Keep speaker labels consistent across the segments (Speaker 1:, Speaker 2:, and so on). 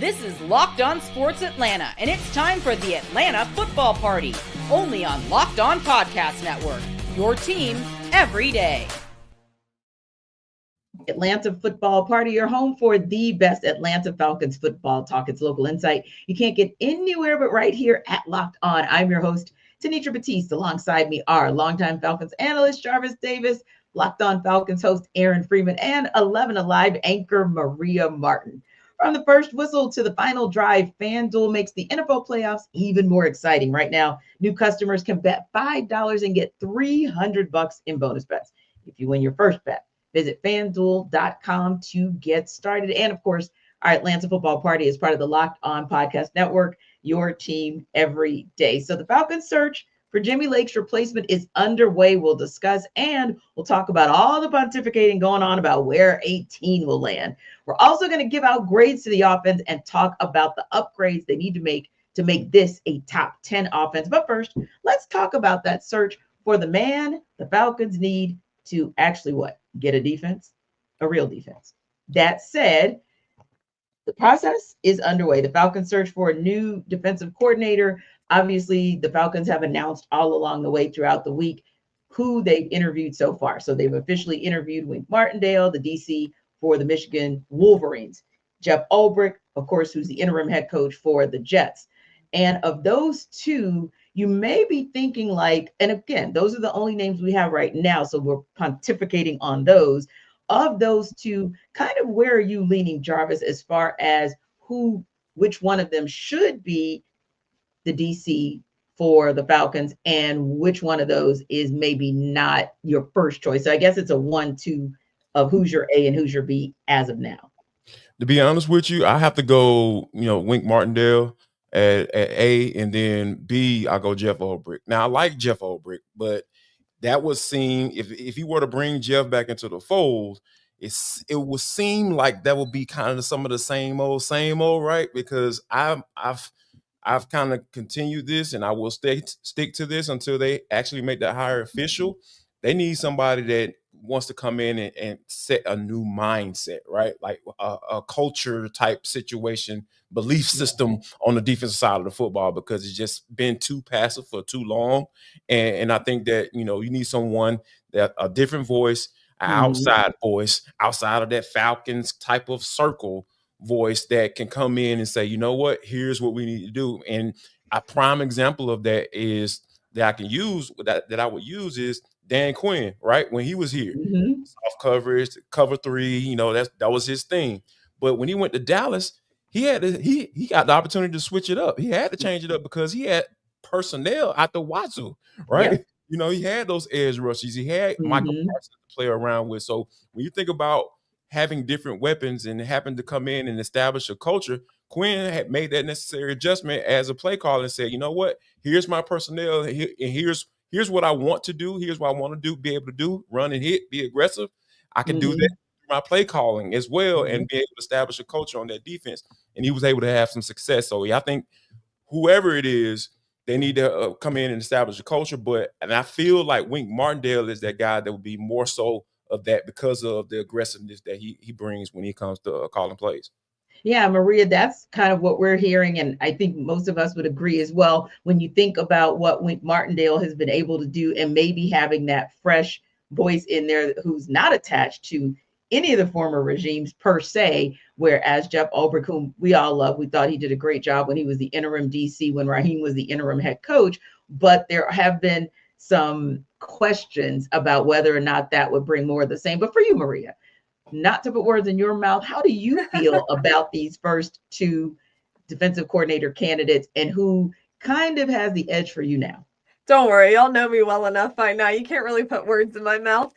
Speaker 1: This is Locked On Sports Atlanta, and it's time for the Atlanta Football Party, only on Locked On Podcast Network, your team every day.
Speaker 2: Atlanta Football Party, your home for the best Atlanta Falcons football talk. It's local insight you can't get anywhere but right here at Locked On. I'm your host, Tenitra Batiste. Alongside me are longtime Falcons analyst Jarvis Davis, Locked On Falcons host Aaron Freeman, and 11 Alive anchor Maria Martin. From the first whistle to the final drive, FanDuel makes the NFL playoffs even more exciting. Right now, new customers can bet $5 and get $300 in bonus bets if you win your first bet. Visit FanDuel.com to get started. And of course, our Atlanta Football Party is part of the Locked On Podcast Network, your team every day. So the Falcons search for Jimmy Lake's replacement is underway. We'll discuss and we'll talk about all the pontificating going on about where 18 will land. We're also going to give out grades to the offense and talk about the upgrades they need to make this a top 10 offense. But first, let's talk about that search for the man the Falcons need to actually get a defense, a real defense. That said, the process is underway. The Falcons search for a new defensive coordinator. Obviously, the Falcons have announced all along the way throughout the week who they've interviewed so far. So they've officially interviewed Wink Martindale, the DC for the Michigan Wolverines. Jeff Ulbrich, of course, who's the interim head coach for the Jets. And of those two, you may be thinking like, and again, those are the only names we have right now, so we're pontificating on those. Of those two, kind of where are you leaning, Jarvis, as far as which one of them should be the DC for the Falcons and which one of those is maybe not your first choice? So I guess it's a 1-2 of who's your A and who's your B as of now.
Speaker 3: To be honest with you, I have to go, Wink Martindale at A, and then B, I'll go Jeff Ulbrich. Now, I like Jeff Ulbrich, but that would seem, if he were to bring Jeff back into the fold, it would seem like that would be kind of some of the same old, right? Because I've kind of continued this, and I will stick to this until they actually make that hire official. They need somebody that wants to come in and set a new mindset, right? Like a culture type situation, belief system on the defensive side of the football, because it's just been too passive for too long. And I think that, you need someone that a different voice, an outside voice, outside of that Falcons type of circle voice that can come in and say, you know what, here's what we need to do. And a prime example of that is that I can use that I would use is Dan Quinn, right? When he was here, soft coverage, cover three, that was his thing. But when he went to Dallas, he got the opportunity to switch it up. He had to change it up because he had personnel out the wazoo, right? Yeah. He had those edge rushes. He had Michael Penix to play around with. So when you think about having different weapons and happened to come in and establish a culture, Quinn had made that necessary adjustment as a play caller and said, you know what, here's my personnel, and here's what I want to do. Here's what I want to do, be able to do, run and hit, be aggressive. I can do that through my play calling as well and be able to establish a culture on that defense. And he was able to have some success. So I think whoever it is, they need to come in and establish a culture. And I feel like Wink Martindale is that guy that would be more so of that because of the aggressiveness that he brings when he comes to calling plays.
Speaker 2: Yeah, Maria, that's kind of what we're hearing. And I think most of us would agree as well. When you think about what Wink Martindale has been able to do and maybe having that fresh voice in there who's not attached to any of the former regimes per se, whereas Jeff Ulbrich, whom we all love, we thought he did a great job when he was the interim DC, when Raheem was the interim head coach. But there have been some questions about whether or not that would bring more of the same. But for you, Maria, not to put words in your mouth, how do you feel about these first two defensive coordinator candidates and who kind of has the edge for you now?
Speaker 4: Don't worry, y'all know me well enough by now. You can't really put words in my mouth.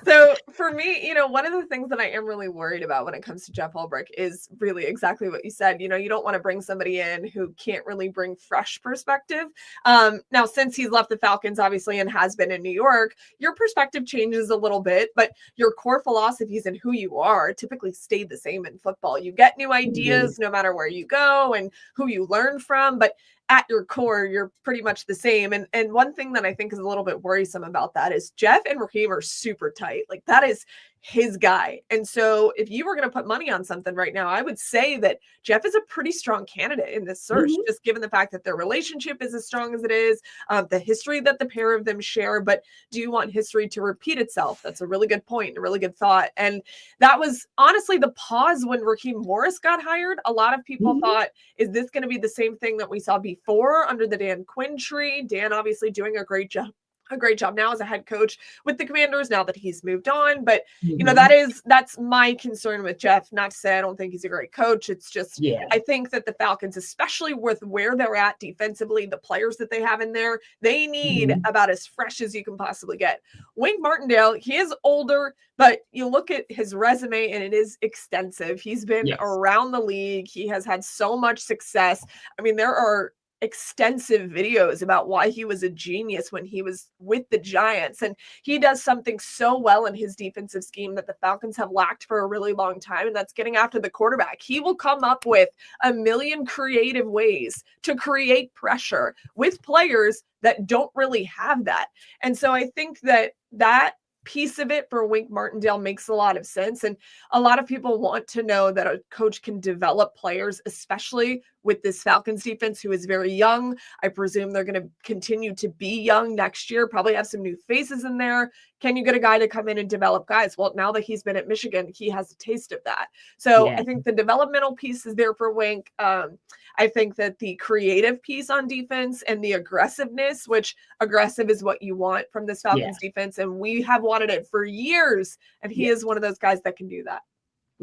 Speaker 4: So for me, one of the things that I am really worried about when it comes to Jeff Ulbrich is really exactly what you said. You don't want to bring somebody in who can't really bring fresh perspective. Now, since he's left the Falcons, obviously, and has been in New York, your perspective changes a little bit, but your core philosophies and who you are typically stay the same in football. You get new ideas no matter where you go and who you learn from, but at your core, you're pretty much the same. And one thing that I think is a little bit worrisome about that is Jeff and Raheem are super tight. Like that is his guy. And so if you were going to put money on something right now, I would say that Jeff is a pretty strong candidate in this search, just given the fact that their relationship is as strong as it is, the history that the pair of them share. But do you want history to repeat itself? That's a really good point, a really good thought. And that was honestly the pause when Raheem Morris got hired. A lot of people thought, is this going to be the same thing that we saw before under the Dan Quinn tree? Dan obviously doing a great job now as a head coach with the Commanders now that he's moved on. But, you know, that's my concern with Jeff. Not to say I don't think he's a great coach. It's just, I think that the Falcons, especially with where they're at defensively, the players that they have in there, they need about as fresh as you can possibly get. Wink Martindale, he is older, but you look at his resume and it is extensive. He's been around the league. He has had so much success. I mean, there are extensive videos about why he was a genius when he was with the Giants, and he does something so well in his defensive scheme that the Falcons have lacked for a really long time, and that's getting after the quarterback. He will come up with a million creative ways to create pressure with players that don't really have that. And so I think that piece of it for Wink Martindale makes a lot of sense. And a lot of people want to know that a coach can develop players, especially with this Falcons defense, who is very young. I presume they're going to continue to be young next year, probably have some new faces in there. Can you get a guy to come in and develop guys? Well, now that he's been at Michigan, he has a taste of that. So I think the developmental piece is there for Wink. I think that the creative piece on defense and the aggressiveness, which aggressive is what you want from this Falcons defense, and we have wanted it for years, and he is one of those guys that can do that.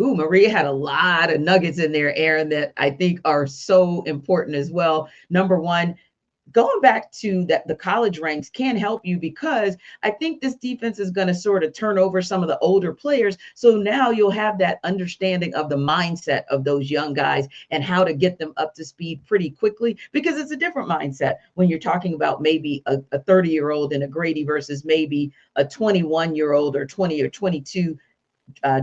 Speaker 2: Ooh, Maria had a lot of nuggets in there, Aaron, that I think are so important as well. Number one, going back to that, the college ranks can help you, because I think this defense is going to sort of turn over some of the older players. So now you'll have that understanding of the mindset of those young guys and how to get them up to speed pretty quickly, because it's a different mindset when you're talking about maybe a 30-year-old in a Grady versus maybe a 21-year-old or 20 or 22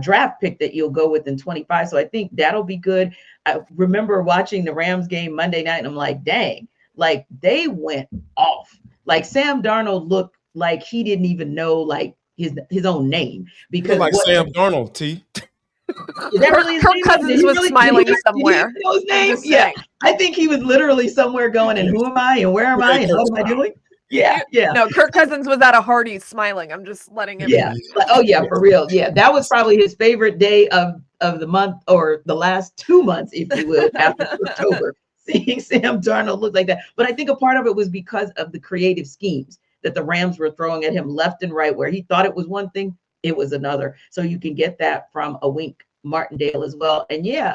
Speaker 2: draft pick that you'll go with in 25. So I think that'll be good. I remember watching the Rams game Monday night, and I'm like, dang, like they went off. Like Sam Darnold looked like he didn't even know like his own name, because
Speaker 3: like Sam Darnold, T.
Speaker 2: Is that really his
Speaker 4: Kirk
Speaker 2: name?
Speaker 4: Cousins was smiling somewhere.
Speaker 2: Know his name? Yeah, I think he was literally somewhere going, and who am I, and where am I, and what am I doing? Yeah.
Speaker 4: No, Kirk Cousins was at a Hardee's smiling. I'm just letting him.
Speaker 2: Yeah. Oh yeah, for real. Yeah, that was probably his favorite day of the month, or the last 2 months, if you would, after October. Seeing Sam Darnold look like that. But I think a part of it was because of the creative schemes that the Rams were throwing at him left and right, where he thought it was one thing, it was another. So you can get that from a Wink Martindale as well. And yeah,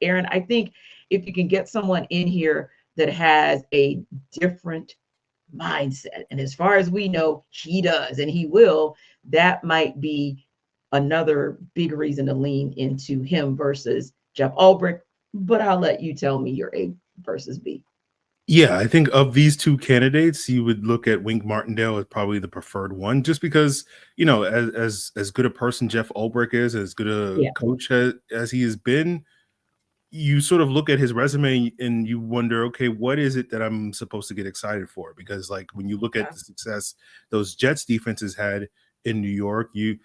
Speaker 2: Aaron, I think if you can get someone in here that has a different mindset, and as far as we know, he does, and he will, that might be another big reason to lean into him versus Jeff Ulbrich. But I'll let you tell me your A versus B.
Speaker 5: Yeah, I think of these two candidates, you would look at Wink Martindale as probably the preferred one, just because, you know, as good a person Jeff Ulbrich is, as good a coach as he has been, you sort of look at his resume and you wonder, okay, what is it that I'm supposed to get excited for? Because like when you look at the success those Jets defenses had in New York, you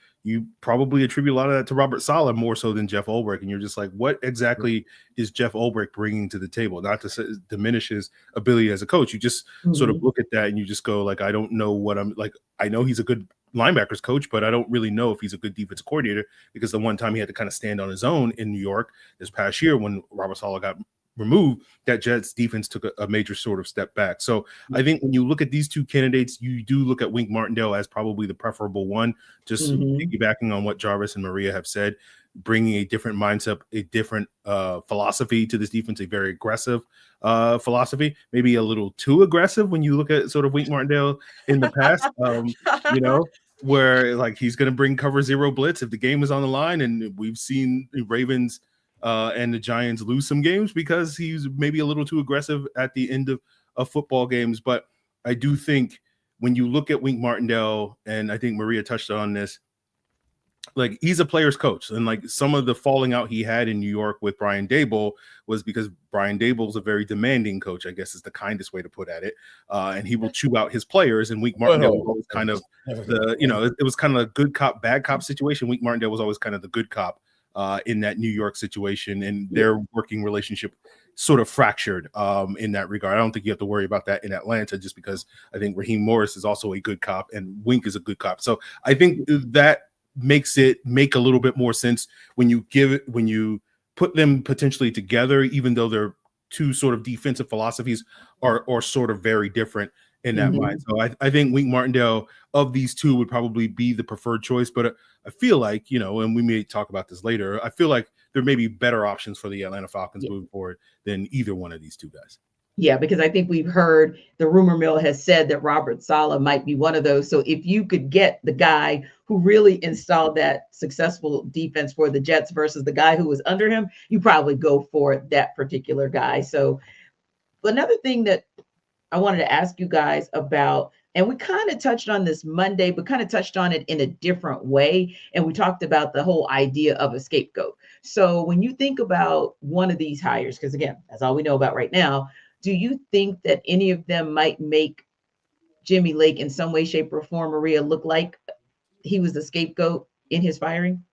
Speaker 5: probably attribute a lot of that to Robert Saleh more so than Jeff Ulbrich. And you're just like, what exactly is Jeff Ulbrich bringing to the table? Not to diminish his ability as a coach. You just sort of look at that and you just go like, I don't know what I'm like. I know he's a good linebackers coach, but I don't really know if he's a good defense coordinator, because the one time he had to kind of stand on his own in New York this past year when Robert Saleh got removed, that Jets defense took a major sort of step back. So I think when you look at these two candidates, you do look at Wink Martindale as probably the preferable one, just piggybacking on what Jarvis and Maria have said, bringing a different mindset, a different philosophy to this defense, a very aggressive philosophy, maybe a little too aggressive when you look at sort of Wink Martindale in the past, you know, where like he's going to bring cover zero blitz if the game is on the line. And we've seen the Ravens and the Giants lose some games because he's maybe a little too aggressive at the end of football games. But I do think when you look at Wink Martindale, and I think Maria touched on this, like he's a player's coach, and like some of the falling out he had in New York with Brian Daboll was because Brian Daboll's a very demanding coach, I guess is the kindest way to put at it, and he will chew out his players. And Wink Martindale was always kind of the, you know, it was kind of a good cop, bad cop situation. Wink Martindale was always kind of the good cop in that New York situation, and their working relationship sort of fractured in that regard. I don't think you have to worry about that in Atlanta, just because I think Raheem Morris is also a good cop and Wink is a good cop. So I think that makes it make a little bit more sense when you put them potentially together, even though they're two sort of defensive philosophies are sort of very different in that mind. So I think Wink Martindale of these two would probably be the preferred choice, but I feel like, you know, and we may talk about this later, I feel like there may be better options for the Atlanta Falcons moving forward than either one of these two guys.
Speaker 2: Yeah, because I think we've heard the rumor mill has said that Robert Saleh might be one of those. So if you could get the guy who really installed that successful defense for the Jets versus the guy who was under him, you probably go for that particular guy. So another thing that I wanted to ask you guys about, and we kind of touched on this Monday, but kind of touched on it in a different way. And we talked about the whole idea of a scapegoat. So when you think about one of these hires, because again, that's all we know about right now, do you think that any of them might make Jimmy Lake in some way, shape, or form, Maria, look like he was the scapegoat in his firing?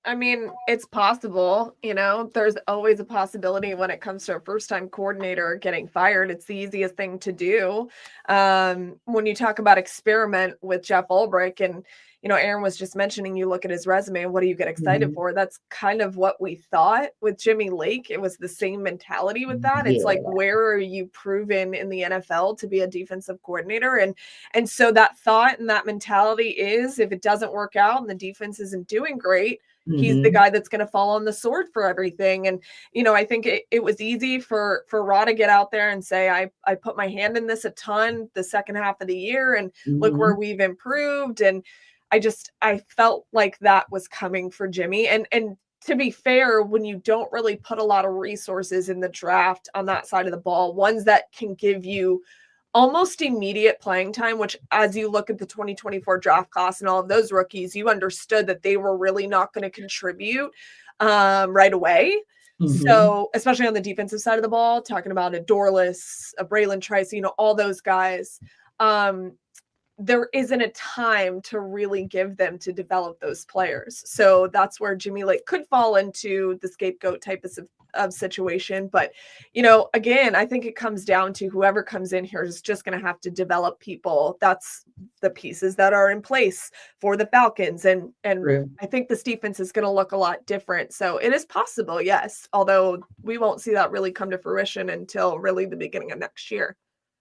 Speaker 4: I mean, it's possible, you know, there's always a possibility when it comes to a first-time coordinator getting fired. It's the easiest thing to do. When you talk about experiment with Jeff Ulbrich, and, you know, Aaron was just mentioning, you look at his resume and what do you get excited for? That's kind of what we thought with Jimmy Lake. It was the same mentality with that. It's like, where are you proven in the NFL to be a defensive coordinator? And so that thought and that mentality is, if it doesn't work out and the defense isn't doing great, he's the guy that's going to fall on the sword for everything. And, you know, I think it was easy for Ra to get out there and say, I put my hand in this a ton the second half of the year, and look where we've improved. And I felt like that was coming for Jimmy. And to be fair, when you don't really put a lot of resources in the draft on that side of the ball, ones that can give you almost immediate playing time, which as you look at the 2024 draft class and all of those rookies, you understood that they were really not going to contribute right away. So especially on the defensive side of the ball, talking about a Dorless, a Braylon Trice, you know, all those guys, there isn't a time to really give them to develop those players. So that's where Jimmy Lake could fall into the scapegoat type of situation. But, you know, again, I think it comes down to whoever comes in here is just going to have to develop people. That's the pieces that are in place for the Falcons. And I think this defense is going to look a lot different. So it is possible, yes, although we won't see that really come to fruition until really the beginning of next year.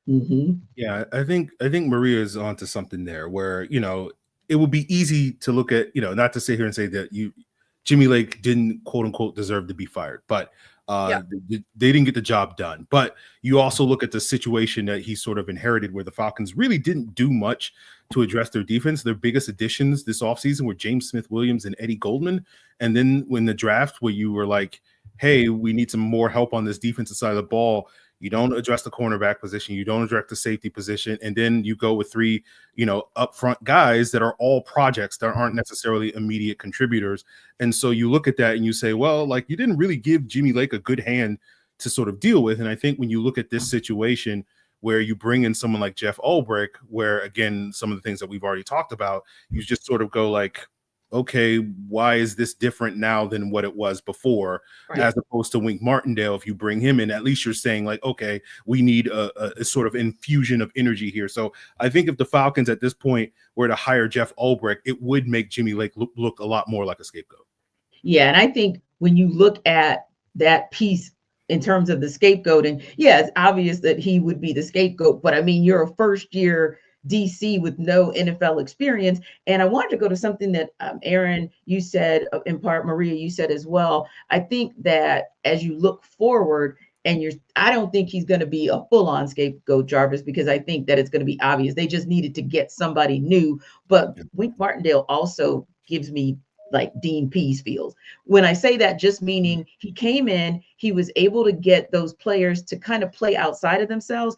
Speaker 5: Yeah, I think Maria is onto something there where, you know, it would be easy to look at, you know, not to sit here and say that Jimmy Lake didn't quote unquote deserve to be fired, but they didn't get the job done. But you also look at the situation that he sort of inherited, where the Falcons really didn't do much to address their defense. Their biggest additions this offseason were James Smith-Williams and Eddie Goldman. And then when the draft, where you were like, hey, we need some more help on this defensive side of the ball, you don't address the cornerback position, you don't address the safety position, and then you go with three, you know, upfront guys that are all projects that aren't necessarily immediate contributors. And so you look at that and you say, well, like, you didn't really give Jimmy Lake a good hand to sort of deal with. And I think when you look at this situation where you bring in someone like Jeff Ulbrich, where, again, some of the things that we've already talked about, you just sort of go like, okay, why is this different now than what it was before? Right. As opposed to Wink Martindale, if you bring him in, at least you're saying like, okay, we need a sort of infusion of energy here. So I think if the Falcons at this point were to hire Jeff Ulbrich, it would make Jimmy Lake look a lot more like a scapegoat.
Speaker 2: Yeah, and I think when you look at that piece in terms of the scapegoating, yeah, it's obvious that he would be the scapegoat, but I mean, you're a first-year DC with no NFL experience. And I wanted to go to something that Aaron, you said, in part, Maria, you said as well. I think that as you look forward, and I don't think he's going to be a full-on scapegoat, Jarvis, because I think that it's going to be obvious. They just needed to get somebody new. But Wink Martindale also gives me like Dean Pease feels. When I say that, just meaning he came in, he was able to get those players to kind of play outside of themselves.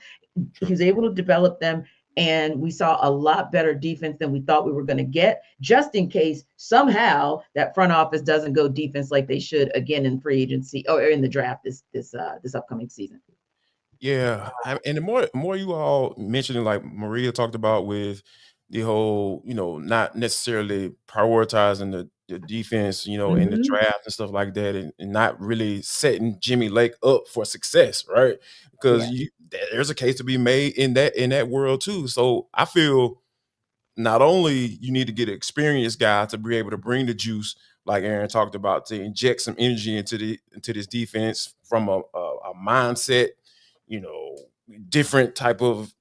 Speaker 2: He was able to develop them. And we saw a lot better defense than we thought we were going to get, just in case somehow that front office doesn't go defense like they should again in free agency or in the draft this upcoming season.
Speaker 3: Yeah, and the more you all mentioning, like Maria talked about with the whole, not necessarily prioritizing the defense, in the draft and stuff like that, and not really setting Jimmy Lake up for success, right? Because there's a case to be made in that world too. So I feel not only you need to get an experienced guy to be able to bring the juice, like Aaron talked about, to inject some energy into this defense from a mindset, different type of,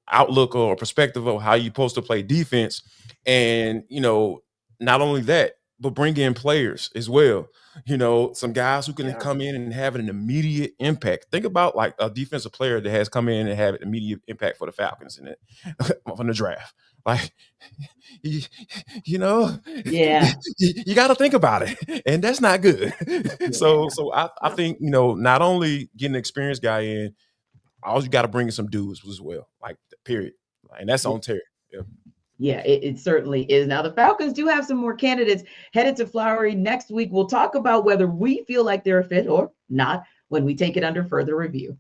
Speaker 3: outlook or perspective of how you're supposed to play defense. And, not only that, but bring in players as well. Some guys who can come in and have an immediate impact. Think about like a defensive player that has come in and have an immediate impact for the Falcons in it from the draft. Like, you got to think about it, and that's not good. So I think, not only getting an experienced guy in, all you got to bring in some dudes as well, like period. And that's on Terry.
Speaker 2: Yeah, it certainly is. Now, the Falcons do have some more candidates headed to Flowery next week. We'll talk about whether we feel like they're a fit or not when we take it under further review.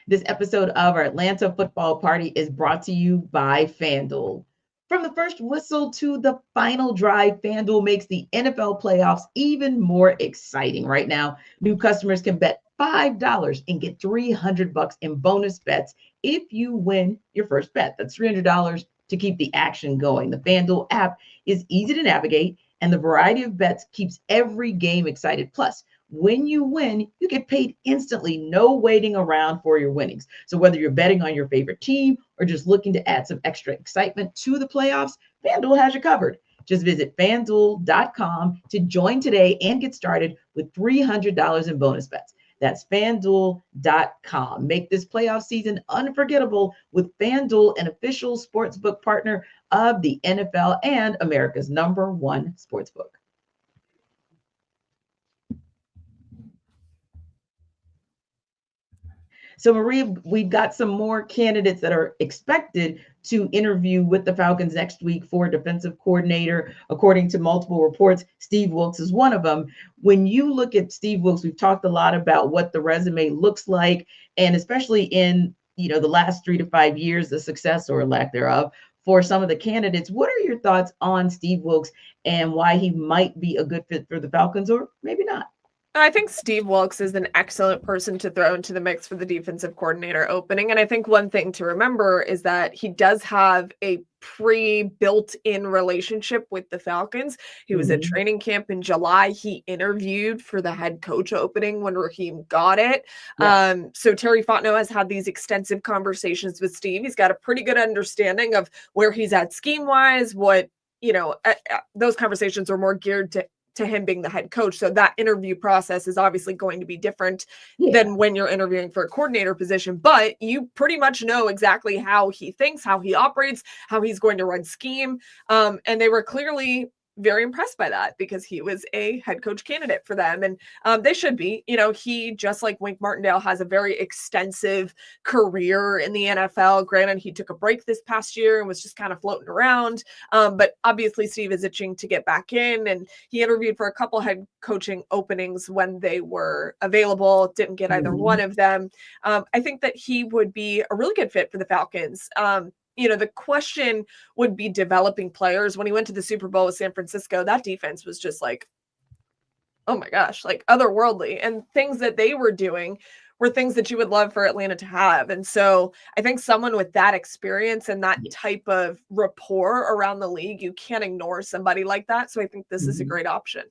Speaker 2: This episode of our Atlanta Football Party is brought to you by FanDuel. From the first whistle to the final drive, FanDuel makes the NFL playoffs even more exciting. Right now, new customers can bet $5 and get $300 in bonus bets if you win your first bet. That's $300 to keep the action going. The FanDuel app is easy to navigate, and the variety of bets keeps every game excited. Plus, when you win, you get paid instantly, no waiting around for your winnings. So whether you're betting on your favorite team or just looking to add some extra excitement to the playoffs, FanDuel has you covered. Just visit FanDuel.com to join today and get started with $300 in bonus bets. That's FanDuel.com. Make this playoff season unforgettable with FanDuel, an official sportsbook partner of the NFL and America's #1 sportsbook. So, Maria, we've got some more candidates that are expected to interview with the Falcons next week for defensive coordinator. According to multiple reports, Steve Wilks is one of them. When you look at Steve Wilks, we've talked a lot about what the resume looks like, and especially in the last 3 to 5 years, the success or lack thereof for some of the candidates. What are your thoughts on Steve Wilks and why he might be a good fit for the Falcons or maybe not?
Speaker 4: I think Steve Wilks is an excellent person to throw into the mix for the defensive coordinator opening. And I think one thing to remember is that he does have a pre-built-in relationship with the Falcons. He was at training camp in July. He interviewed for the head coach opening when Raheem got it. Yeah. So Terry Fontenot has had these extensive conversations with Steve. He's got a pretty good understanding of where he's at scheme-wise, what, those conversations are more geared to him being the head coach. So that interview process is obviously going to be different than when you're interviewing for a coordinator position, but you pretty much know exactly how he thinks, how he operates, how he's going to run scheme. And they were clearly very impressed by that because he was a head coach candidate for them. And they should be, he, just like Wink Martindale, has a very extensive career in the NFL. Granted, he took a break this past year and was just kind of floating around. But obviously Steve is itching to get back in, and he interviewed for a couple head coaching openings when they were available. Didn't get either one of them. I think that he would be a really good fit for the Falcons. The question would be developing players. When he went to the Super Bowl with San Francisco, that defense was just like, oh my gosh, like otherworldly. And things that they were doing were things that you would love for Atlanta to have. And so I think someone with that experience and that type of rapport around the league, you can't ignore somebody like that. So I think this is a great option.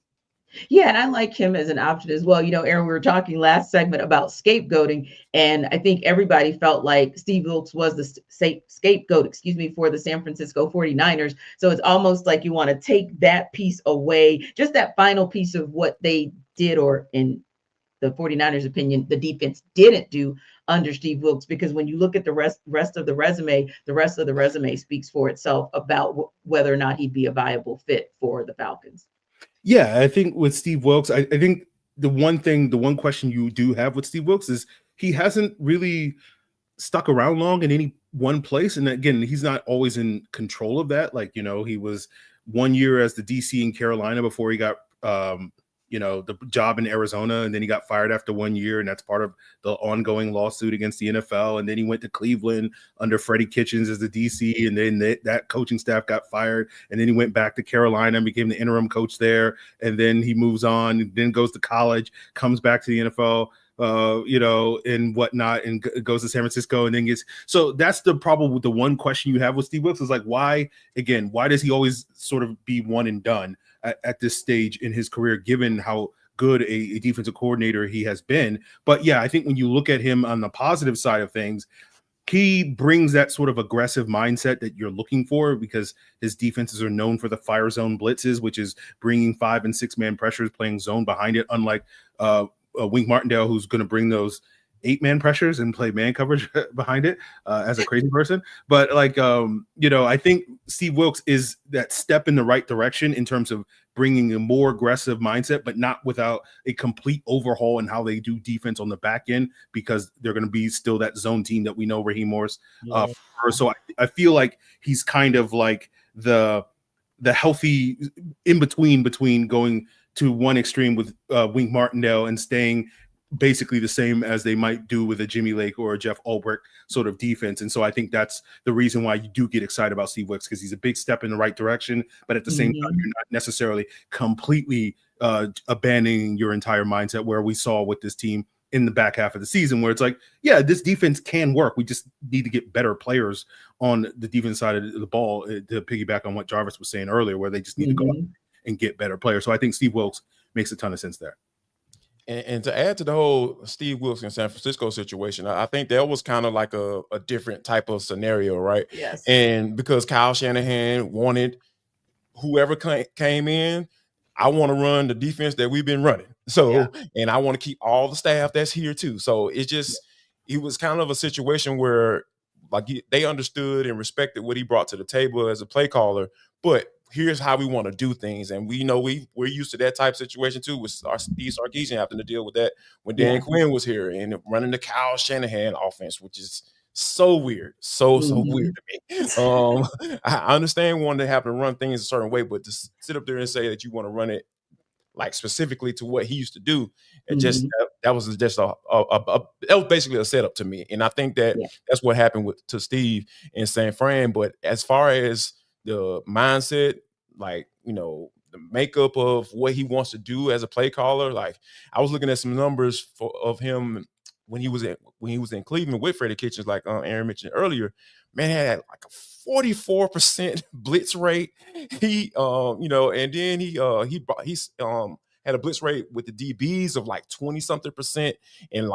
Speaker 2: Yeah, and I like him as an option as well. Aaron, we were talking last segment about scapegoating, and I think everybody felt like Steve Wilks was the scapegoat, for the San Francisco 49ers. So it's almost like you want to take that piece away, just that final piece of what they did, or in the 49ers' opinion, the defense didn't do under Steve Wilks, because when you look at the rest of the resume speaks for itself about whether or not he'd be a viable fit for the Falcons.
Speaker 5: Yeah, I think with Steve Wilks, I think the one question you do have with Steve Wilks is he hasn't really stuck around long in any one place. And again, he's not always in control of that. Like, he was 1 year as the DC in Carolina before he got, the job in Arizona, and then he got fired after 1 year, and that's part of the ongoing lawsuit against the NFL. And then he went to Cleveland under Freddie Kitchens as the DC, and then that coaching staff got fired, and then he went back to Carolina and became the interim coach there, and then he moves on, and then goes to college, comes back to the NFL, and whatnot, and goes to San Francisco, and then so that's the problem. The one question you have with Steve Wilks is like, why does he always sort of be one and done at this stage in his career, given how good a defensive coordinator he has been? But yeah, I think when you look at him on the positive side of things, he brings that sort of aggressive mindset that you're looking for, because his defenses are known for the fire zone blitzes, which is bringing 5 and 6 man pressures, playing zone behind it, unlike Wink Martindale, who's going to bring those 8-man pressures and play man coverage behind it as a crazy person. But I think Steve Wilks is that step in the right direction in terms of bringing a more aggressive mindset, but not without a complete overhaul in how they do defense on the back end, because they're going to be still that zone team that we know Raheem Morris. So I feel like he's kind of like the healthy in between going to one extreme with Wink Martindale and staying basically the same as they might do with a Jimmy Lake or a Jeff Ulbrich sort of defense. And so I think that's the reason why you do get excited about Steve Wilks, because he's a big step in the right direction, but at the same time, you're not necessarily completely abandoning your entire mindset, where we saw with this team in the back half of the season, where it's like, yeah, this defense can work. We just need to get better players on the defense side of the ball, to piggyback on what Jarvis was saying earlier, where they just need to go out and get better players. So I think Steve Wilks makes a ton of sense there.
Speaker 3: And to add to the whole Steve Wilks in San Francisco situation, I think that was kind of like a different type of scenario, right?
Speaker 4: Yes.
Speaker 3: And because Kyle Shanahan wanted whoever came in, I want to run the defense that we've been running. So, and I want to keep all the staff that's here too. So it was kind of a situation where they understood and respected what he brought to the table as a play caller, but here's how we want to do things. And we know we're used to that type of situation too, with Steve Sarkisian having to deal with that when Dan Quinn was here and running the Kyle Shanahan offense, which is so weird, so weird to me. I understand wanting to have to run things a certain way, but to sit up there and say that you want to run it like specifically to what he used to do, and that was basically a setup to me. And I think that that's what happened to Steve in San Fran. But as far as the mindset, the makeup of what he wants to do as a play caller, I was looking at some numbers of him when he was in Cleveland with Freddie Kitchens, like Aaron mentioned earlier. Man had like a 44% blitz rate. He and then he had a blitz rate with the DBs of like 20-something%, and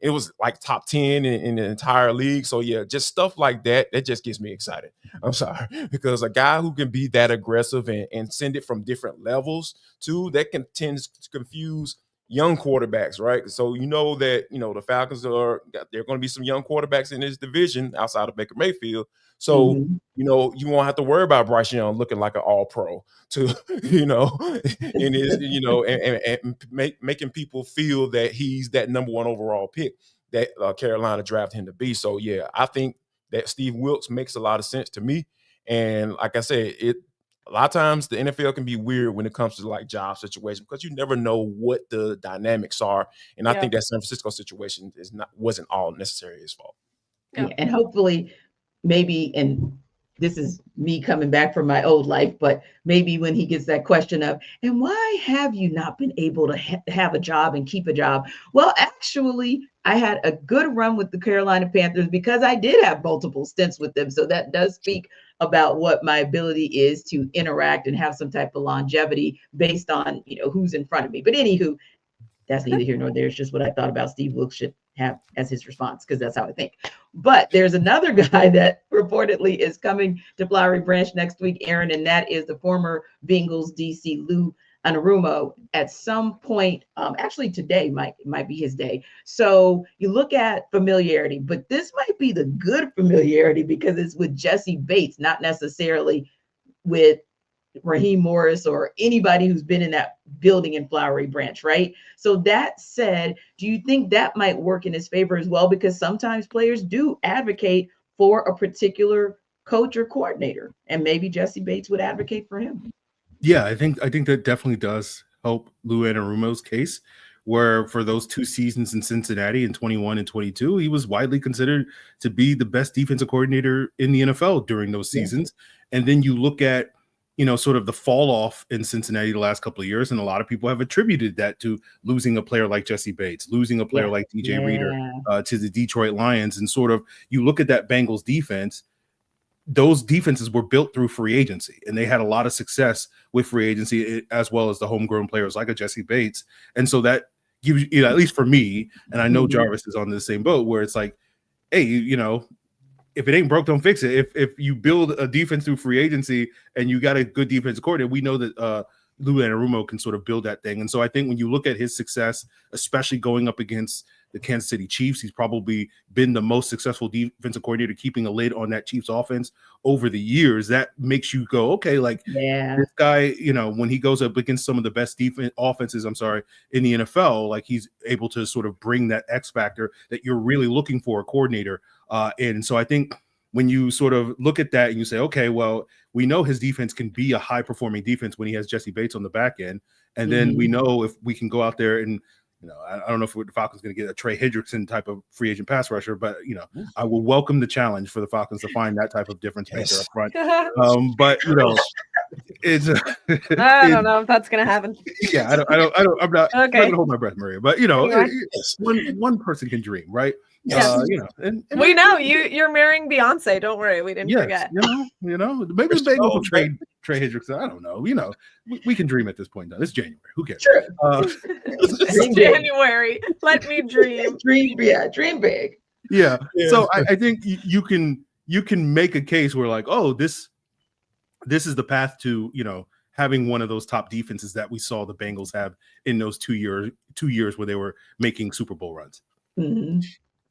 Speaker 3: it was like top 10 in the entire league. So yeah, just stuff like that just gets me excited. I'm sorry, because a guy who can be that aggressive and send it from different levels too, that can tend to confuse young quarterbacks, right? So that the Falcons there are going to be some young quarterbacks in this division outside of Baker Mayfield. So you won't have to worry about Bryce Young looking like an all-pro in his and making people feel that he's that number one overall pick that Carolina drafted him to be. So yeah, I think that Steve Wilks makes a lot of sense to me. And like I said, a lot of times the NFL can be weird when it comes to job situations, because you never know what the dynamics are. And I think that San Francisco situation wasn't all necessarily his fault.
Speaker 2: Yeah. And hopefully maybe, and this is me coming back from my old life, but maybe when he gets that question of, and why have you not been able to have a job and keep a job? Well, actually, I had a good run with the Carolina Panthers because I did have multiple stints with them. So that does speak about what my ability is to interact and have some type of longevity based on, who's in front of me. But anywho, that's neither here nor there. It's just what I thought about Steve Wilks should have as his response, because that's how I think. But there's another guy that reportedly is coming to Flowery Branch next week, Aaron, and that is the former Bengals DC Lou Anarumo. At some point, actually today might be his day. So you look at familiarity, but this might be the good familiarity because it's with Jesse Bates, not necessarily with Raheem Morris or anybody who's been in that building in Flowery Branch, right? So that said, do you think that might work in his favor as well? Because sometimes players do advocate for a particular coach or coordinator, and maybe Jesse Bates would advocate for him.
Speaker 5: Yeah, I think that definitely does help Lou Anarumo's case, where for those 2 seasons in Cincinnati in 21 and 22, he was widely considered to be the best defensive coordinator in the NFL during those seasons. Yeah. And then you look at, sort of the fall off in Cincinnati the last couple of years, and a lot of people have attributed that to losing a player like Jesse Bates, losing a player like DJ Reader to the Detroit Lions. And sort of you look at that Bengals defense, those defenses were built through free agency, and they had a lot of success with free agency as well as the homegrown players like a Jesse Bates. And so that gives you, at least for me, and I know Jarvis is on the same boat, where it's like, hey, if it ain't broke, don't fix it. If you build a defense through free agency and you got a good defensive coordinator, we know that Lou Anarumo can sort of build that thing. And so I think when you look at his success, especially going up against the Kansas City Chiefs, he's probably been the most successful defensive coordinator, keeping a lid on that Chiefs offense over the years. That makes you go, okay, like this guy, when he goes up against some of the best offenses in the NFL, like he's able to sort of bring that X factor that you're really looking for a coordinator. And so I think when you sort of look at that and you say, okay, well, we know his defense can be a high performing defense when he has Jesse Bates on the back end. And then we know if we can go out there and, I don't know if the Falcons going to get a Trey Hendrickson type of free agent pass rusher, but, I will welcome the challenge for the Falcons to find that type of difference maker up front. But, it's
Speaker 4: I don't know if that's going to happen.
Speaker 5: Yeah, I'm not going to hold my breath, Maria, but, one person can dream, right?
Speaker 4: Yes.
Speaker 5: And
Speaker 4: we know you're marrying Beyonce. Don't worry, we didn't forget.
Speaker 5: Maybe the Bengals will trade Trey Hendrickson. I don't know. We can dream at this point. It's January. Who cares?
Speaker 2: Sure.
Speaker 4: It's January. Let me dream.
Speaker 2: Dream big.
Speaker 5: Yeah. So I think you can make a case where like, oh, this is the path to having one of those top defenses that we saw the Bengals have in those 2 years where they were making Super Bowl runs.
Speaker 2: Mm-hmm.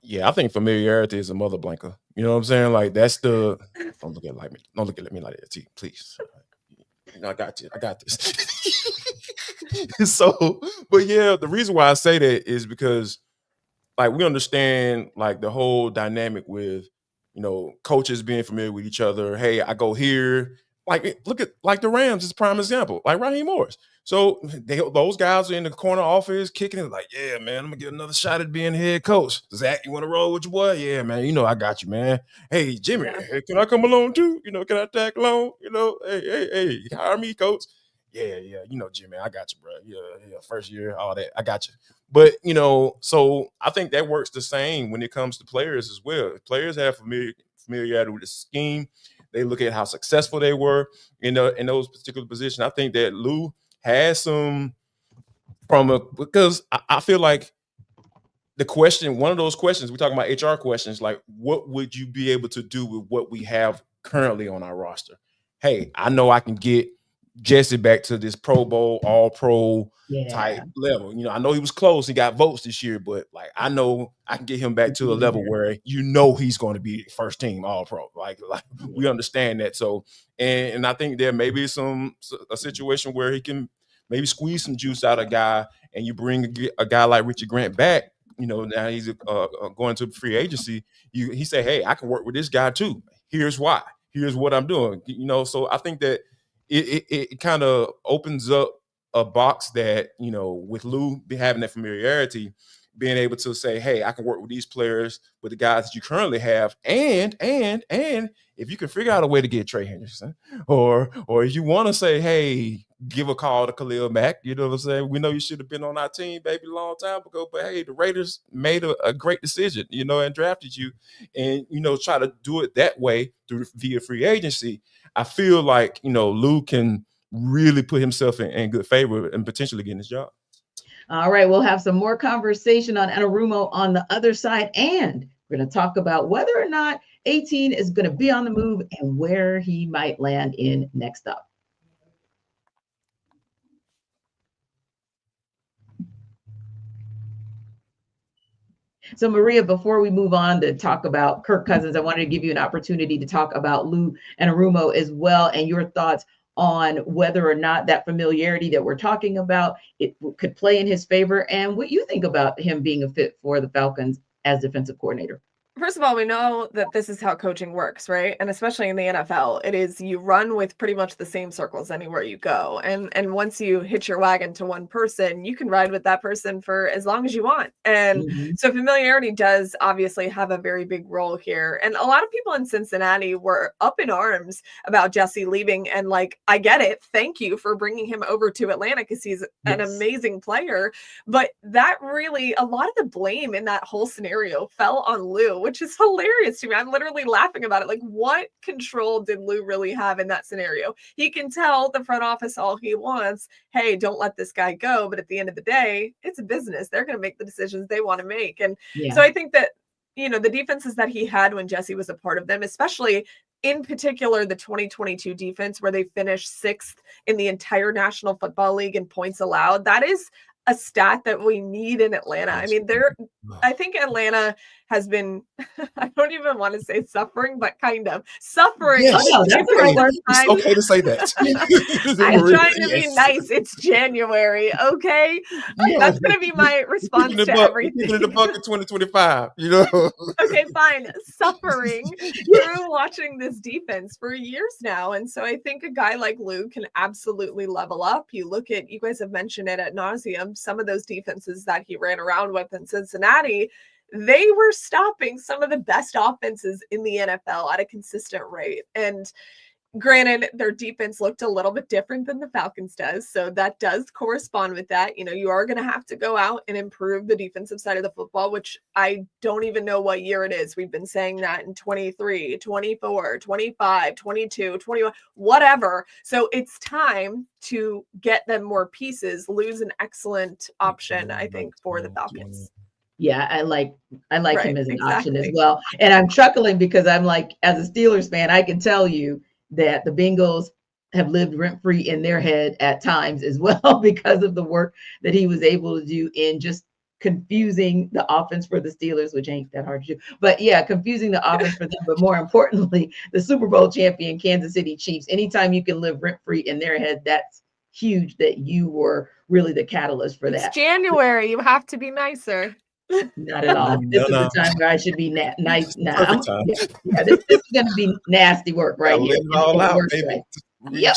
Speaker 3: Yeah, I think familiarity is a mother blanker. You know what I'm saying? Like that's the don't look at me. Don't look at me like that, T, please. I got you. I got this. So, but yeah, the reason why I say that is because like we understand like the whole dynamic with coaches being familiar with each other. Hey, I go here. Like look at like the Rams is a prime example, like Raheem Morris. So those guys are in the corner office kicking it like, yeah, man, I'm gonna get another shot at being head coach. Zach, you want to roll with your boy? Yeah, man, I got you, man. Hey, Jimmy, hey, can I come along too? Can I tag along? Hey, hire me, coach. Yeah, Jimmy, I got you, bro. Yeah, first year, all that, I got you. But so I think that works the same when it comes to players as well. If players have familiarity with the scheme. They look at how successful they were in those particular positions. I think that Lou has some because I feel like one of those questions, we're talking about HR questions, like what would you be able to do with what we have currently on our roster? Hey, I know I can get Jesse back to this Pro Bowl, all pro type level. I know he was close. He got votes this year, but like I know I can get him back to a level where he's going to be first team all pro. Like we understand that. So and I think there may be a situation where he can maybe squeeze some juice out of a guy, and you bring a guy like Richard Grant back. Now he's going to free agency. He say, hey, I can work with this guy too. Here's why. Here's what I'm doing. So I think that it kind of opens up a box that, with Lou having that familiarity, being able to say, hey, I can work with these players, with the guys that you currently have. And if you can figure out a way to get Trey Hendrickson, or if you want to say, hey, give a call to Khalil Mack, you know what I'm saying? We know you should have been on our team, baby, a long time ago, but hey, the Raiders made a great decision, and drafted you, and, try to do it that way via free agency. I feel like, Lou can really put himself in good favor and potentially getting his job.
Speaker 2: All right, we'll have some more conversation on Anarumo on the other side, and we're going to talk about whether or not 18 is going to be on the move and where he might land in next up. So, Maria, before we move on to talk about Kirk Cousins, I wanted to give you an opportunity to talk about Lou Anarumo as well, and your thoughts on whether or not that familiarity that we're talking about, it could play in his favor, and what you think about him being a fit for the Falcons as defensive coordinator?
Speaker 4: First of all, we know that this is how coaching works, right? And especially in the NFL, it is you run with pretty much the same circles anywhere you go. And once you hitch your wagon to one person, you can ride with that person for as long as you want. And so familiarity does obviously have a very big role here. And a lot of people in Cincinnati were up in arms about Jesse leaving. And like, I get it. Thank you for bringing him over to Atlanta because he's an amazing player. But that really, a lot of the blame in that whole scenario fell on Lou, which is hilarious to me. I'm literally laughing about it. Like, what control did Lou really have in that scenario? He can tell the front office all he wants, hey, don't let this guy go. But at the end of the day, it's a business. They're going to make the decisions they want to make. And so I think that, you know, the defenses that he had when Jesse was a part of them, especially in particular, the 2022 defense, where they finished 6th in the entire National Football League in points allowed, that is a stat that we need in Atlanta. I mean, I think Atlanta has been, I don't even want to say suffering, but kind of suffering.
Speaker 3: Yes,
Speaker 2: that's the right word.
Speaker 3: It's okay to say that.
Speaker 4: I'm trying to be nice. It's January, okay? That's going to be my response to everything.
Speaker 3: In the bucket 2025, you know?
Speaker 4: Okay, fine. Suffering through watching this defense for years now. And so I think a guy like Lou can absolutely level up. You look at, you guys have mentioned it ad nauseum, some of those defenses that he ran around with in Cincinnati, they were stopping some of the best offenses in the NFL at a consistent rate. And granted, their defense looked a little bit different than the Falcons does. So that does correspond with that. You know, you are going to have to go out and improve the defensive side of the football, which I don't even know what year it is. We've been saying that in 23, 24, 25, 22, 21, whatever. So it's time to get them more pieces. Lou's an excellent option, I think, for the Falcons.
Speaker 2: Yeah, I like him as an option as well. And I'm chuckling because I'm like, as a Steelers fan, I can tell you that the Bengals have lived rent-free in their head at times as well because of the work that he was able to do in just confusing the offense for the Steelers, which ain't that hard to do. But yeah, confusing the offense for them, but more importantly, the Super Bowl champion Kansas City Chiefs. Anytime you can live rent-free in their head, that's huge that you were really the catalyst for that.
Speaker 4: It's January. You have to be nicer.
Speaker 2: Not at all. This is the time where I should be nice now. Yeah, this is going to be nasty work right here.
Speaker 3: All out, baby.
Speaker 2: Yep.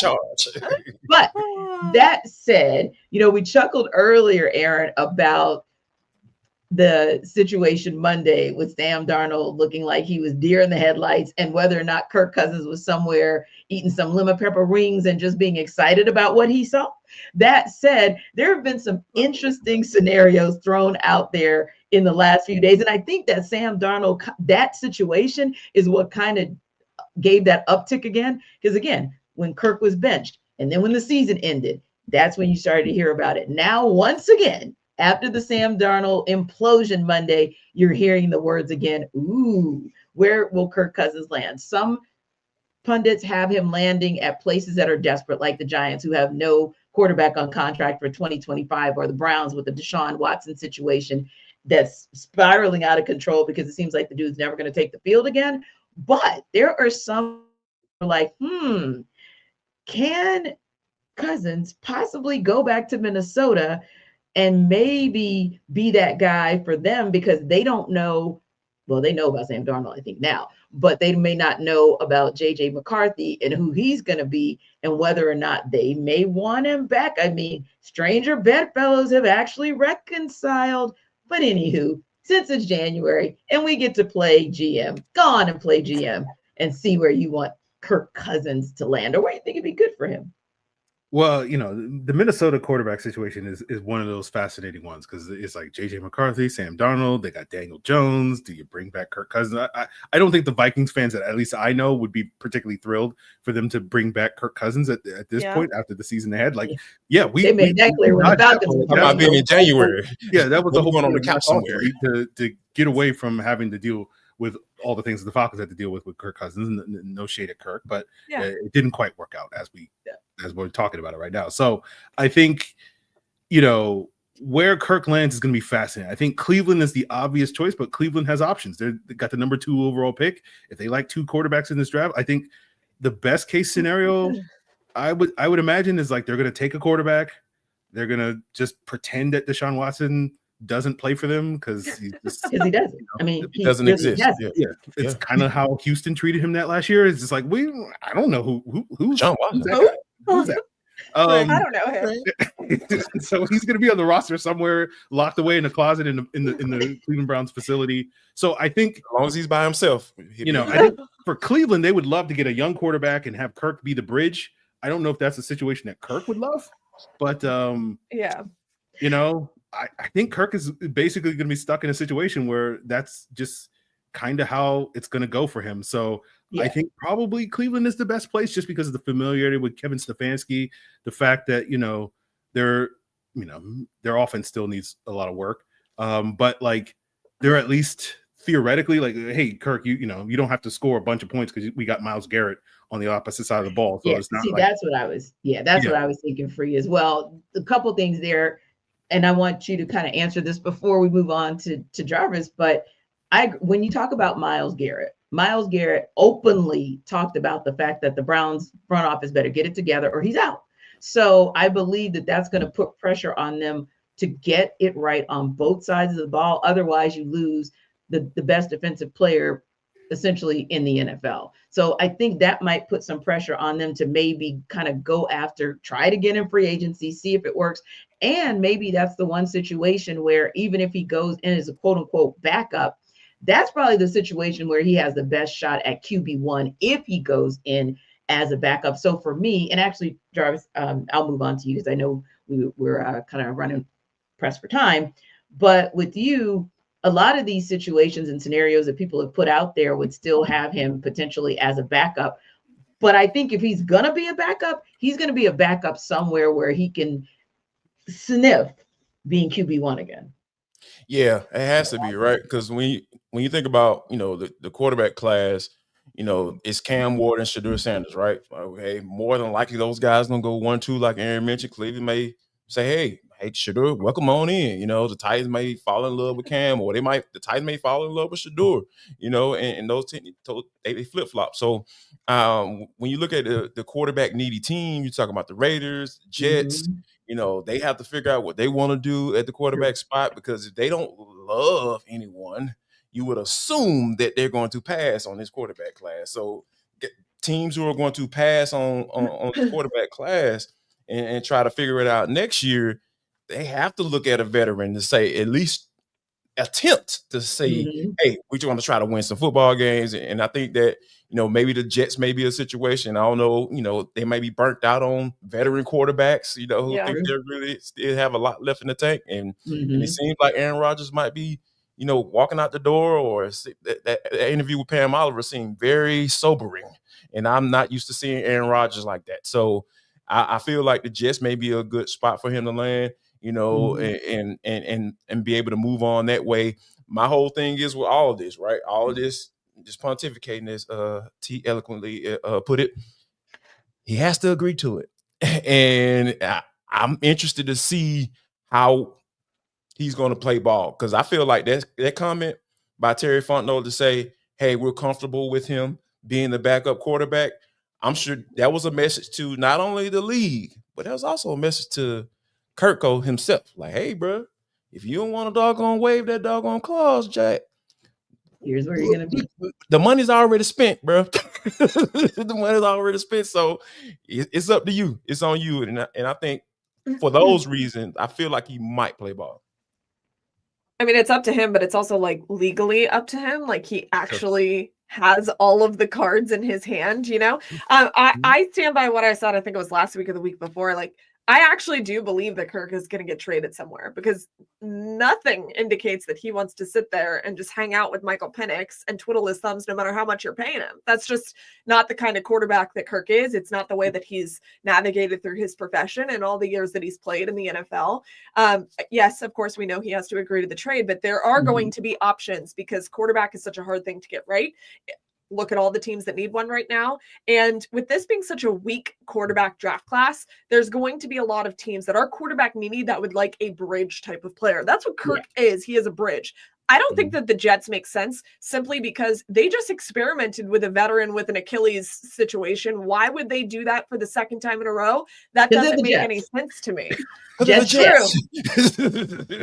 Speaker 2: But that said, you know, we chuckled earlier, Aaron, about the situation Monday with Sam Darnold looking like he was deer in the headlights and whether or not Kirk Cousins was somewhere eating some lemon pepper rings and just being excited about what he saw. That said, there have been some interesting scenarios thrown out there in the last few days. And I think that Sam Darnold, that situation is what kind of gave that uptick again. Because again, when Kirk was benched and then when the season ended, that's when you started to hear about it. Now, once again, after the Sam Darnold implosion Monday, you're hearing the words again, ooh, where will Kirk Cousins land? Some pundits have him landing at places that are desperate, like the Giants, who have no quarterback on contract for 2025, or the Browns with the Deshaun Watson situation that's spiraling out of control because it seems like the dude's never going to take the field again. But there are some who are like, can Cousins possibly go back to Minnesota and maybe be that guy for them, because they don't know. Well, they know about Sam Darnold, I think, now, but they may not know about J.J. McCarthy and who he's going to be and whether or not they may want him back. I mean, stranger bedfellows have actually reconciled. But anywho, since it's January and we get to play GM, go on and play GM and see where you want Kirk Cousins to land or where you think it'd be good for him.
Speaker 5: Well, you know, the Minnesota quarterback situation is one of those fascinating ones because it's like J.J. McCarthy, Sam Darnold, they got Daniel Jones. Do you bring back Kirk Cousins? I don't think the Vikings fans, that at least I know, would be particularly thrilled for them to bring back Kirk Cousins at this point after the season ahead. Like, they
Speaker 2: made that clear when the Falcons
Speaker 3: about being in January.
Speaker 5: Yeah, that was the whole
Speaker 3: going on the couch somewhere
Speaker 5: to get away from having to deal with all the things that the Falcons had to deal with Kirk Cousins. No shade at Kirk, but it didn't quite work out as we're talking about it right now. So I think, you know, where Kirk lands is going to be fascinating. I think Cleveland is the obvious choice, but Cleveland has options. They got the number 2 overall pick. If they like 2 quarterbacks in this draft, I think the best case scenario, I would imagine is like they're going to take a quarterback. They're going to just pretend that Deshaun Watson doesn't play for them because he doesn't.
Speaker 2: You know, I mean,
Speaker 3: he doesn't exist.
Speaker 5: Yeah. It's kind of how Houston treated him that last year. It's just like I don't know who's
Speaker 3: Deshaun Watson.
Speaker 5: Who's that?
Speaker 4: I don't know him.
Speaker 5: So he's going to be on the roster somewhere, locked away in a closet in the Cleveland Browns facility. So I think
Speaker 3: as long as he's by himself,
Speaker 5: I think for Cleveland they would love to get a young quarterback and have Kirk be the bridge. I don't know if that's a situation that Kirk would love, but
Speaker 4: yeah,
Speaker 5: you know, I think Kirk is basically going to be stuck in a situation where that's just kind of how it's going to go for him. So I think probably Cleveland is the best place just because of the familiarity with Kevin Stefanski, the fact that, their offense still needs a lot of work. But like they're at least theoretically like, hey, Kirk, you don't have to score a bunch of points because we got Myles Garrett on the opposite side of the ball. So it's not
Speaker 2: that's what I was thinking for you as well. A couple things there. And I want you to kind of answer this before we move on to Jarvis. But when you talk about Myles Garrett openly talked about the fact that the Browns front office better get it together or he's out. So I believe that that's going to put pressure on them to get it right on both sides of the ball. Otherwise, you lose the best defensive player essentially in the NFL. So I think that might put some pressure on them to maybe kind of go after, try to get in free agency, see if it works. And maybe that's the one situation where even if he goes in as a quote unquote backup, that's probably the situation where he has the best shot at QB1 if he goes in as a backup. So for me, and actually, Jarvis, I'll move on to you because I know we're kind of running pressed for time. But with you, a lot of these situations and scenarios that people have put out there would still have him potentially as a backup. But I think if he's going to be a backup, he's going to be a backup somewhere where he can sniff being QB1 again.
Speaker 3: Yeah, it has to be, right? Because when you think about, the quarterback class, it's Cam Ward and Shedeur Sanders, right? Okay, more than likely those guys gonna go 1-2, like Aaron mentioned. Cleveland may say, hey, Shedeur, welcome on in. The Titans may fall in love with Cam, or the Titans may fall in love with Shedeur. And those they flip flop. So when you look at the quarterback needy team, you talk about the Raiders, Jets. They have to figure out what they want to do at the quarterback spot, because if they don't love anyone, you would assume that they're going to pass on this quarterback class. So teams who are going to pass on the quarterback class and try to figure it out next year, they have to look at a veteran to say, at least attempt to say, hey, we're going to try to win some football games. And I think that, maybe the Jets may be a situation. I don't know, they may be burnt out on veteran quarterbacks, who think they really still have a lot left in the tank. And it seems like Aaron Rodgers might be, walking out the door, or that interview with Pam Oliver seemed very sobering. And I'm not used to seeing Aaron Rodgers like that. So I feel like the Jets may be a good spot for him to land, and be able to move on that way. My whole thing is with all of this, right? All of this, just pontificating, as T eloquently put it, he has to agree to it. And I'm interested to see how he's going to play ball, because I feel like that comment by Terry Fontenot to say, hey, we're comfortable with him being the backup quarterback, I'm sure that was a message to not only the league, but that was also a message to Kirk himself. Like, hey, bro, if you don't want to doggone wave that doggone clause, Jack,
Speaker 2: here's where you're going to be.
Speaker 3: The money's already spent, bro. The money's already spent. So it's up to you. It's on you. And I think for those reasons, I feel like he might play ball.
Speaker 4: I mean, it's up to him, but it's also like legally up to him. Like he actually has all of the cards in his hand, I stand by what I said. I think it was last week or the week before. Like, I actually do believe that Kirk is going to get traded somewhere, because nothing indicates that he wants to sit there and just hang out with Michael Penix and twiddle his thumbs no matter how much you're paying him. That's just not the kind of quarterback that Kirk is. It's not the way that he's navigated through his profession and all the years that he's played in the NFL. Yes, of course, we know he has to agree to the trade, but there are going to be options, because quarterback is such a hard thing to get right. Look at all the teams that need one right now. And with this being such a weak quarterback draft class, there's going to be a lot of teams that are quarterback needy that would like a bridge type of player. That's what Kirk is. He is a bridge. I don't think that the Jets make sense simply because they just experimented with a veteran with an Achilles situation. Why would they do that for the second time in a row? That doesn't make any sense to me.
Speaker 2: Jets.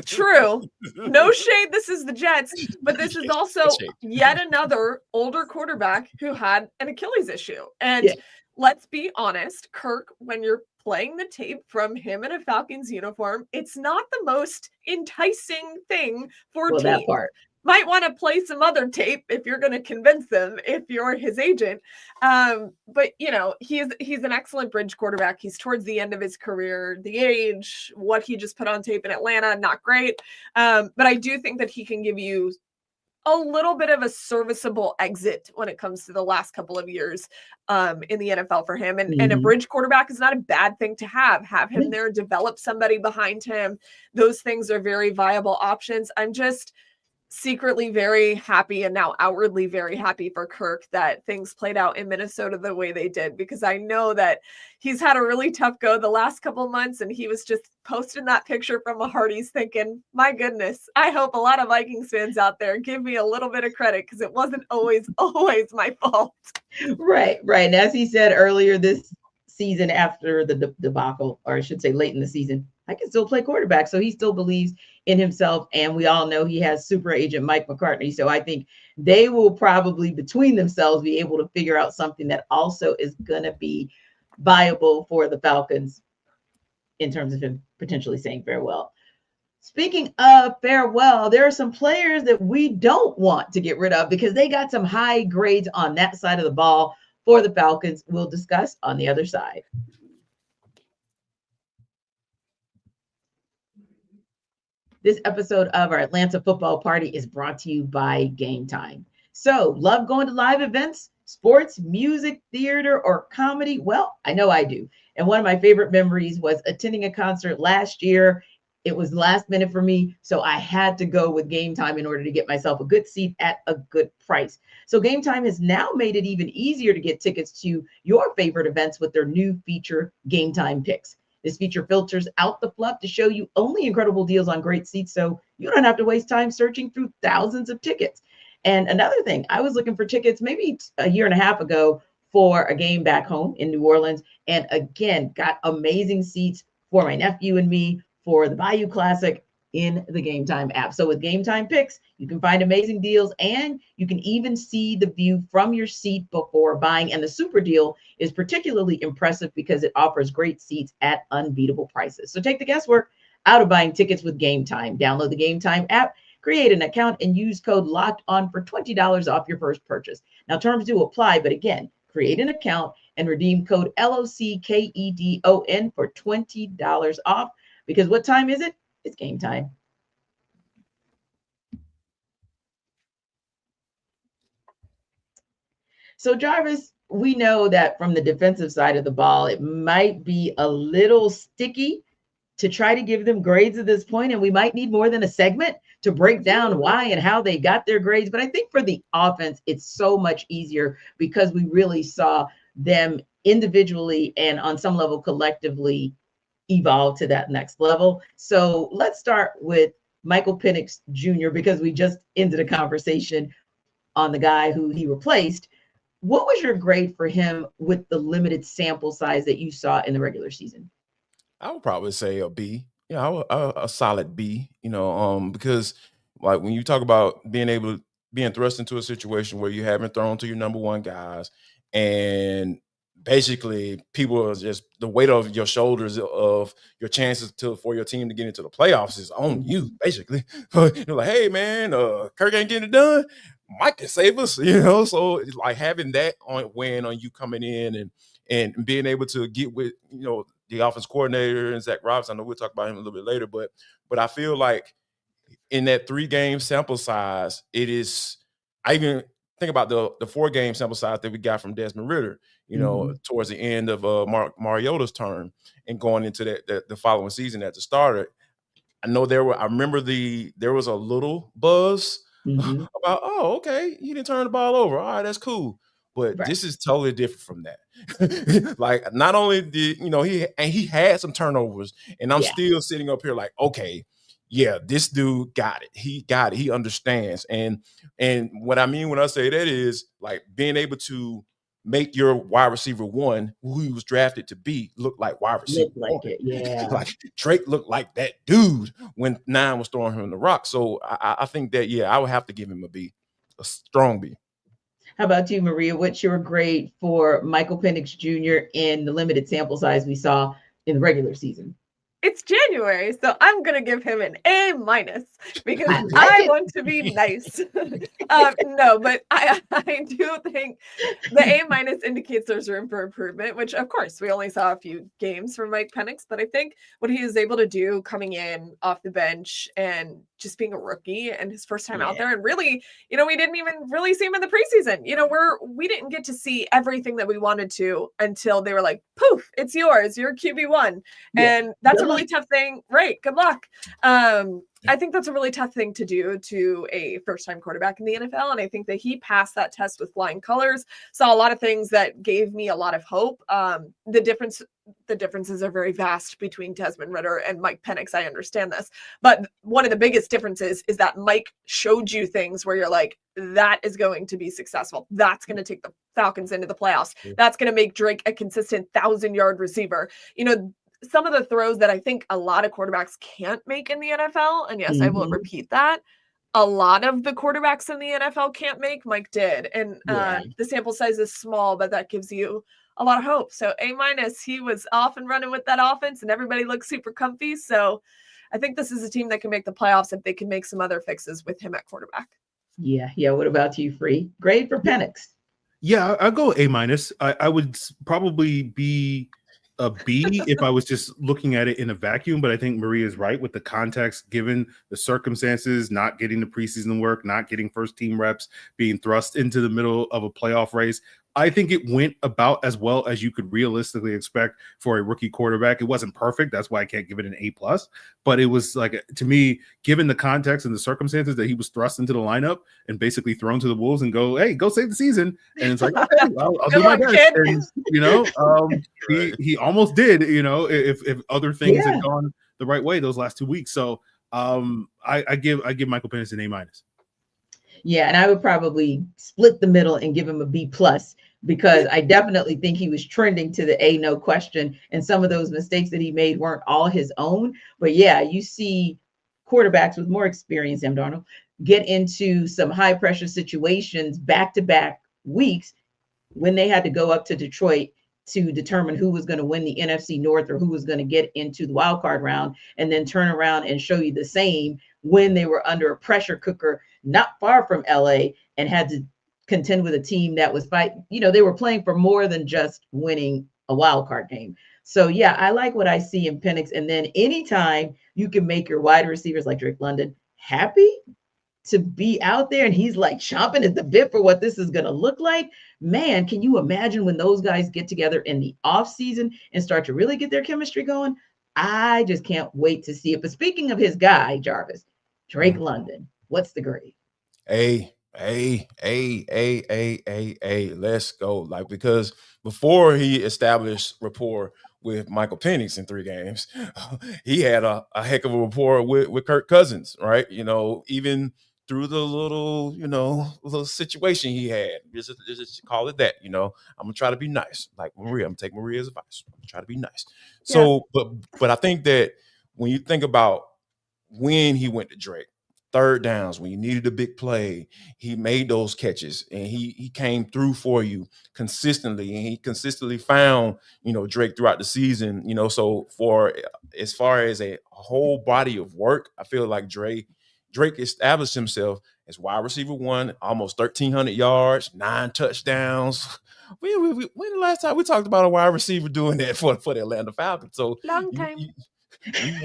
Speaker 4: True. No shade. This is the Jets, but this is also yet another older quarterback who had an Achilles issue. And let's be honest, Kirk, when you're playing the tape from him in a Falcons uniform, it's not the most enticing thing for teams.
Speaker 2: That part.
Speaker 4: Might want to play some other tape if you're going to convince them, if you're his agent. But you know, he's an excellent bridge quarterback. He's towards the end of his career. The age, what he just put on tape in Atlanta, not great. But I do think that he can give you a little bit of a serviceable exit when it comes to the last couple of years in the NFL for him. And a bridge quarterback is not a bad thing to have. Have him there, develop somebody behind him. Those things are very viable options. I'm just secretly very happy and now outwardly very happy for Kirk that things played out in Minnesota the way they did, because I know that he's had a really tough go the last couple of months, and he was just posting that picture from a Hardee's thinking, my goodness, I hope a lot of Vikings fans out there give me a little bit of credit, because it wasn't always my fault.
Speaker 2: Right. And as he said earlier this season, after the debacle, or I should say late in the season, I can still play quarterback. So he still believes in himself. And we all know he has super agent Mike McCartney. So I think they will probably between themselves be able to figure out something that also is going to be viable for the Falcons in terms of him potentially saying farewell. Speaking of farewell, there are some players that we don't want to get rid of because they got some high grades on that side of the ball for the Falcons. We'll discuss on the other side. This episode of our Atlanta Football Party is brought to you by Gametime. So, love going to live events, sports, music, theater, or comedy? Well, I know I do. And one of my favorite memories was attending a concert last year. It was last minute for me, so I had to go with Gametime in order to get myself a good seat at a good price. So Gametime has now made it even easier to get tickets to your favorite events with their new feature, Gametime Picks. This feature filters out the fluff to show you only incredible deals on great seats, so you don't have to waste time searching through thousands of tickets. And another thing, I was looking for tickets maybe a year and a half ago for a game back home in New Orleans, and again, got amazing seats for my nephew and me for the Bayou Classic in the Gametime app. So with Gametime Picks, you can find amazing deals, and you can even see the view from your seat before buying. And the super deal is particularly impressive because it offers great seats at unbeatable prices. So take the guesswork out of buying tickets with Gametime. Download the Gametime app, create an account, and use code LOCKEDON for $20 off your first purchase. Now, terms do apply, but again, create an account and redeem code LOCKEDON for $20 off. Because what time is it? It's game time. So Jarvis, we know that from the defensive side of the ball, it might be a little sticky to try to give them grades at this point, and we might need more than a segment to break down why and how they got their grades. But I think for the offense, it's so much easier because we really saw them individually and on some level collectively evolve to that next level. So let's start with Michael Penix Jr. because we just ended a conversation on the guy who he replaced. What was your grade for him with the limited sample size that you saw in the regular season?
Speaker 3: I would probably say a B. A solid B. Because like when you talk about being thrust into a situation where you haven't thrown to your number one guys, and basically people are just the weight of your shoulders of your chances for your team to get into the playoffs is on you, basically. You're like, hey man, Kirk ain't getting it done. Mike can save us, So it's like having that on you coming in and being able to get with the offense coordinator and Zach Robinson. I know we'll talk about him a little bit later, but I feel like in that 3-game sample size, it is. I even think about the 4-game sample size that we got from Desmond Ridder, towards the end of Mariota's term and going into the following season at the starter. I know there was a little buzz about, okay, he didn't turn the ball over. All right, that's cool. But This is totally different from that. Like, not only did he had some turnovers, and I'm still sitting up here like, okay, yeah, this dude got it. He got it. He understands. And what I mean when I say that is like being able to make your wide receiver one, who he was drafted to be, look like wide receiver
Speaker 2: Look like
Speaker 3: one.
Speaker 2: it, yeah.
Speaker 3: Like Drake looked like that dude when Nine was throwing him the rock. So I think that, yeah, I would have to give him a B, a strong B.
Speaker 2: How about you, Maria? What's your grade for Michael Penix Jr. in the limited sample size we saw in the regular season?
Speaker 4: It's January, so I'm gonna give him an A- because
Speaker 2: I like
Speaker 4: I
Speaker 2: it.
Speaker 4: want to be nice. No, but I do think the A- indicates there's room for improvement, which of course we only saw a few games from Mike Penix, but I think what he is able to do coming in off the bench and just being a rookie and his first time out there, and really, we didn't even really see him in the preseason. We didn't get to see everything that we wanted to until they were like, poof, it's yours, you're QB1. And that's a really tough thing. Right. Good luck. I think that's a really tough thing to do to a first-time quarterback in the NFL. And I think that he passed that test with flying colors. Saw a lot of things that gave me a lot of hope. The differences are very vast between Desmond Ridder and Mike Penix. I understand this. But one of the biggest differences is that Mike showed you things where you're like, that is going to be successful. That's going to take the Falcons into the playoffs. That's going to make Drake a consistent 1,000-yard receiver. Some of the throws that I think a lot of quarterbacks can't make in the NFL, and yes, I will repeat that, a lot of the quarterbacks in the NFL can't make, Mike did. And the sample size is small, but that gives you a lot of hope. So A-, he was off and running with that offense, and everybody looks super comfy. So I think this is a team that can make the playoffs if they can make some other fixes with him at quarterback.
Speaker 2: Yeah. What about you, Free? Grade for Penix?
Speaker 5: Yeah, I'll go A-. I would probably be a B if I was just looking at it in a vacuum, but I think Maria is right with the context, given the circumstances, not getting the preseason work, not getting first team reps, being thrust into the middle of a playoff race. I think it went about as well as you could realistically expect for a rookie quarterback. It wasn't perfect. That's why I can't give it an A+, but it was like, to me, given the context and the circumstances that he was thrust into the lineup and basically thrown to the wolves and go, hey, go save the season. And it's like, okay, I'll do my best. And, he almost did, if other things had gone the right way those last 2 weeks. So I give Michael Penix an A-.
Speaker 2: Yeah, and I would probably split the middle and give him a B+, because I definitely think he was trending to the A, no question. And some of those mistakes that he made weren't all his own. But yeah, you see quarterbacks with more experience, Sam Darnold, get into some high pressure situations back-to-back weeks when they had to go up to Detroit to determine who was going to win the NFC North or who was going to get into the wild card round, and then turn around and show you the same when they were under a pressure cooker not far from LA and had to contend with a team that was fighting. They were playing for more than just winning a wild card game. So yeah, I like what I see in Penix. And then anytime you can make your wide receivers like Drake London happy to be out there, and he's like chomping at the bit for what this is going to look like, man, can you imagine when those guys get together in the off season and start to really get their chemistry going? I just can't wait to see it. But speaking of his guy, Jarvis, Drake London, what's the grade?
Speaker 3: A. Let's go. Like, because before he established rapport with Michael Penix in 3 games, he had a heck of a rapport with Kirk Cousins, right? Even through the little situation he had, just call it that. I'm gonna try to be nice, like Maria. I'm gonna take Maria's advice. I'm gonna try to be nice. So, but I think that when you think about when he went to Drake, 3rd downs, when you needed a big play, he made those catches, and he came through for you consistently, and he consistently found, Drake throughout the season, so for as far as a whole body of work, I feel like Drake established himself as wide receiver 1, almost 1,300 yards, 9 touchdowns. When the last time we talked about a wide receiver doing that for the Atlanta Falcons? So
Speaker 4: long time.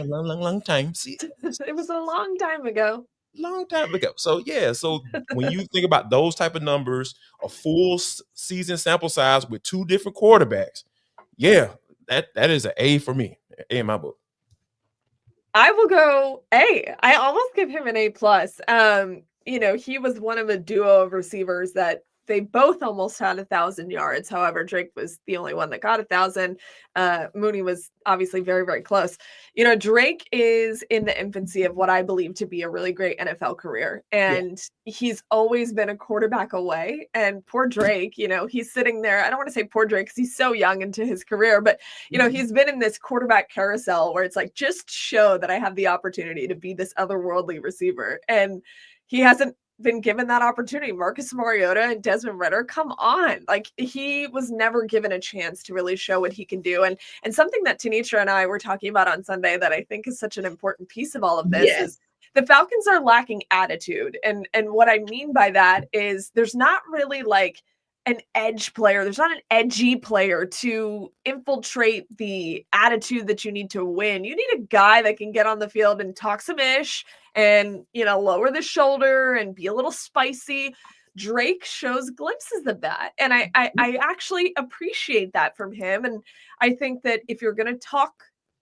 Speaker 3: Long time. See,
Speaker 4: it was a long time ago.
Speaker 3: So yeah, so when you think about those type of numbers, a full season sample size with 2 different quarterbacks, yeah, that is an A for me in my book.
Speaker 4: I will go A. I almost give him an A+. He was one of a duo of receivers that they both almost had 1,000 yards. However, Drake was the only one that got 1,000. Mooney was obviously very, very close. You know, Drake is in the infancy of what I believe to be a really great NFL career. And he's always been a quarterback away. And poor Drake, you know, he's sitting there. I don't want to say poor Drake because he's so young into his career, but, you know, he's been in this quarterback carousel where it's like, just show that I have the opportunity to be this otherworldly receiver. And he hasn't been given that opportunity. Marcus Mariota and Desmond Ridder, come on. Like, he was never given a chance to really show what he can do. And something that Tanitra and I were talking about on Sunday that I think is such an important piece of all of this is the Falcons are lacking attitude. And what I mean by that is there's not really like an edge player. There's not an edgy player to infiltrate the attitude that you need to win. You need a guy that can get on the field and talk some ish and, you know, lower the shoulder and be a little spicy. Drake shows glimpses of that. And I actually appreciate that from him. And I think that if you're going to talk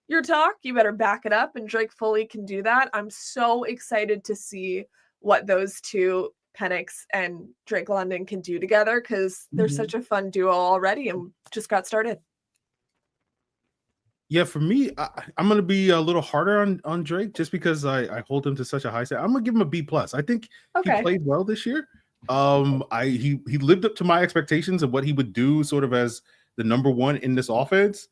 Speaker 4: your talk, you better back it up. And Drake fully can do that. I'm so excited to see what those two, Penix and Drake London, can do together because they're such a fun duo already and just got started.
Speaker 5: Yeah, for me, I'm going to be a little harder on Drake just because I hold him to such a high standard. I'm going to give him a B+. I think he played well this year. He lived up to my expectations of what he would do sort of as the number one in this offense.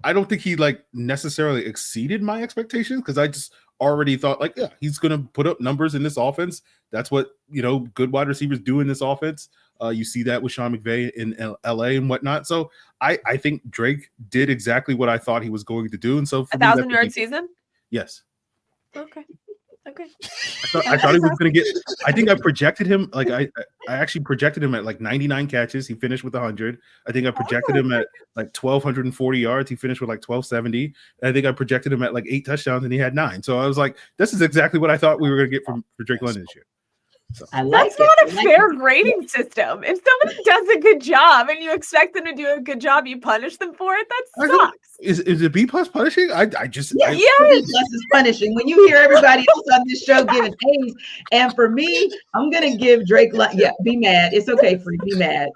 Speaker 5: I don't think he like necessarily exceeded my expectations because I just already thought like, yeah, he's going to put up numbers in this offense. That's what, you know, good wide receivers do in this offense. You see that with Sean McVay in LA and whatnot. So I think Drake did exactly what I thought he was going to do. And so for
Speaker 4: 1,000-yard season?
Speaker 5: Yes.
Speaker 4: Okay.
Speaker 5: I thought he was going to get, I think I projected him. Like I actually projected him at like 99 catches. He finished with 100. I think I projected him at like 1,240 yards. He finished with like 1,270. And I think I projected him at like 8 touchdowns and he had 9. So I was like, this is exactly what I thought we were going to get for Drake London this year. So.
Speaker 4: That's not a fair grading system. If somebody does a good job and you expect them to do a good job, you punish them for it. That sucks.
Speaker 5: Is it B+ punishing? I just
Speaker 2: yes. B+ is punishing. When you hear everybody else on this show giving A's, and for me, I'm gonna give Drake. Be mad. It's okay, Free. Be mad.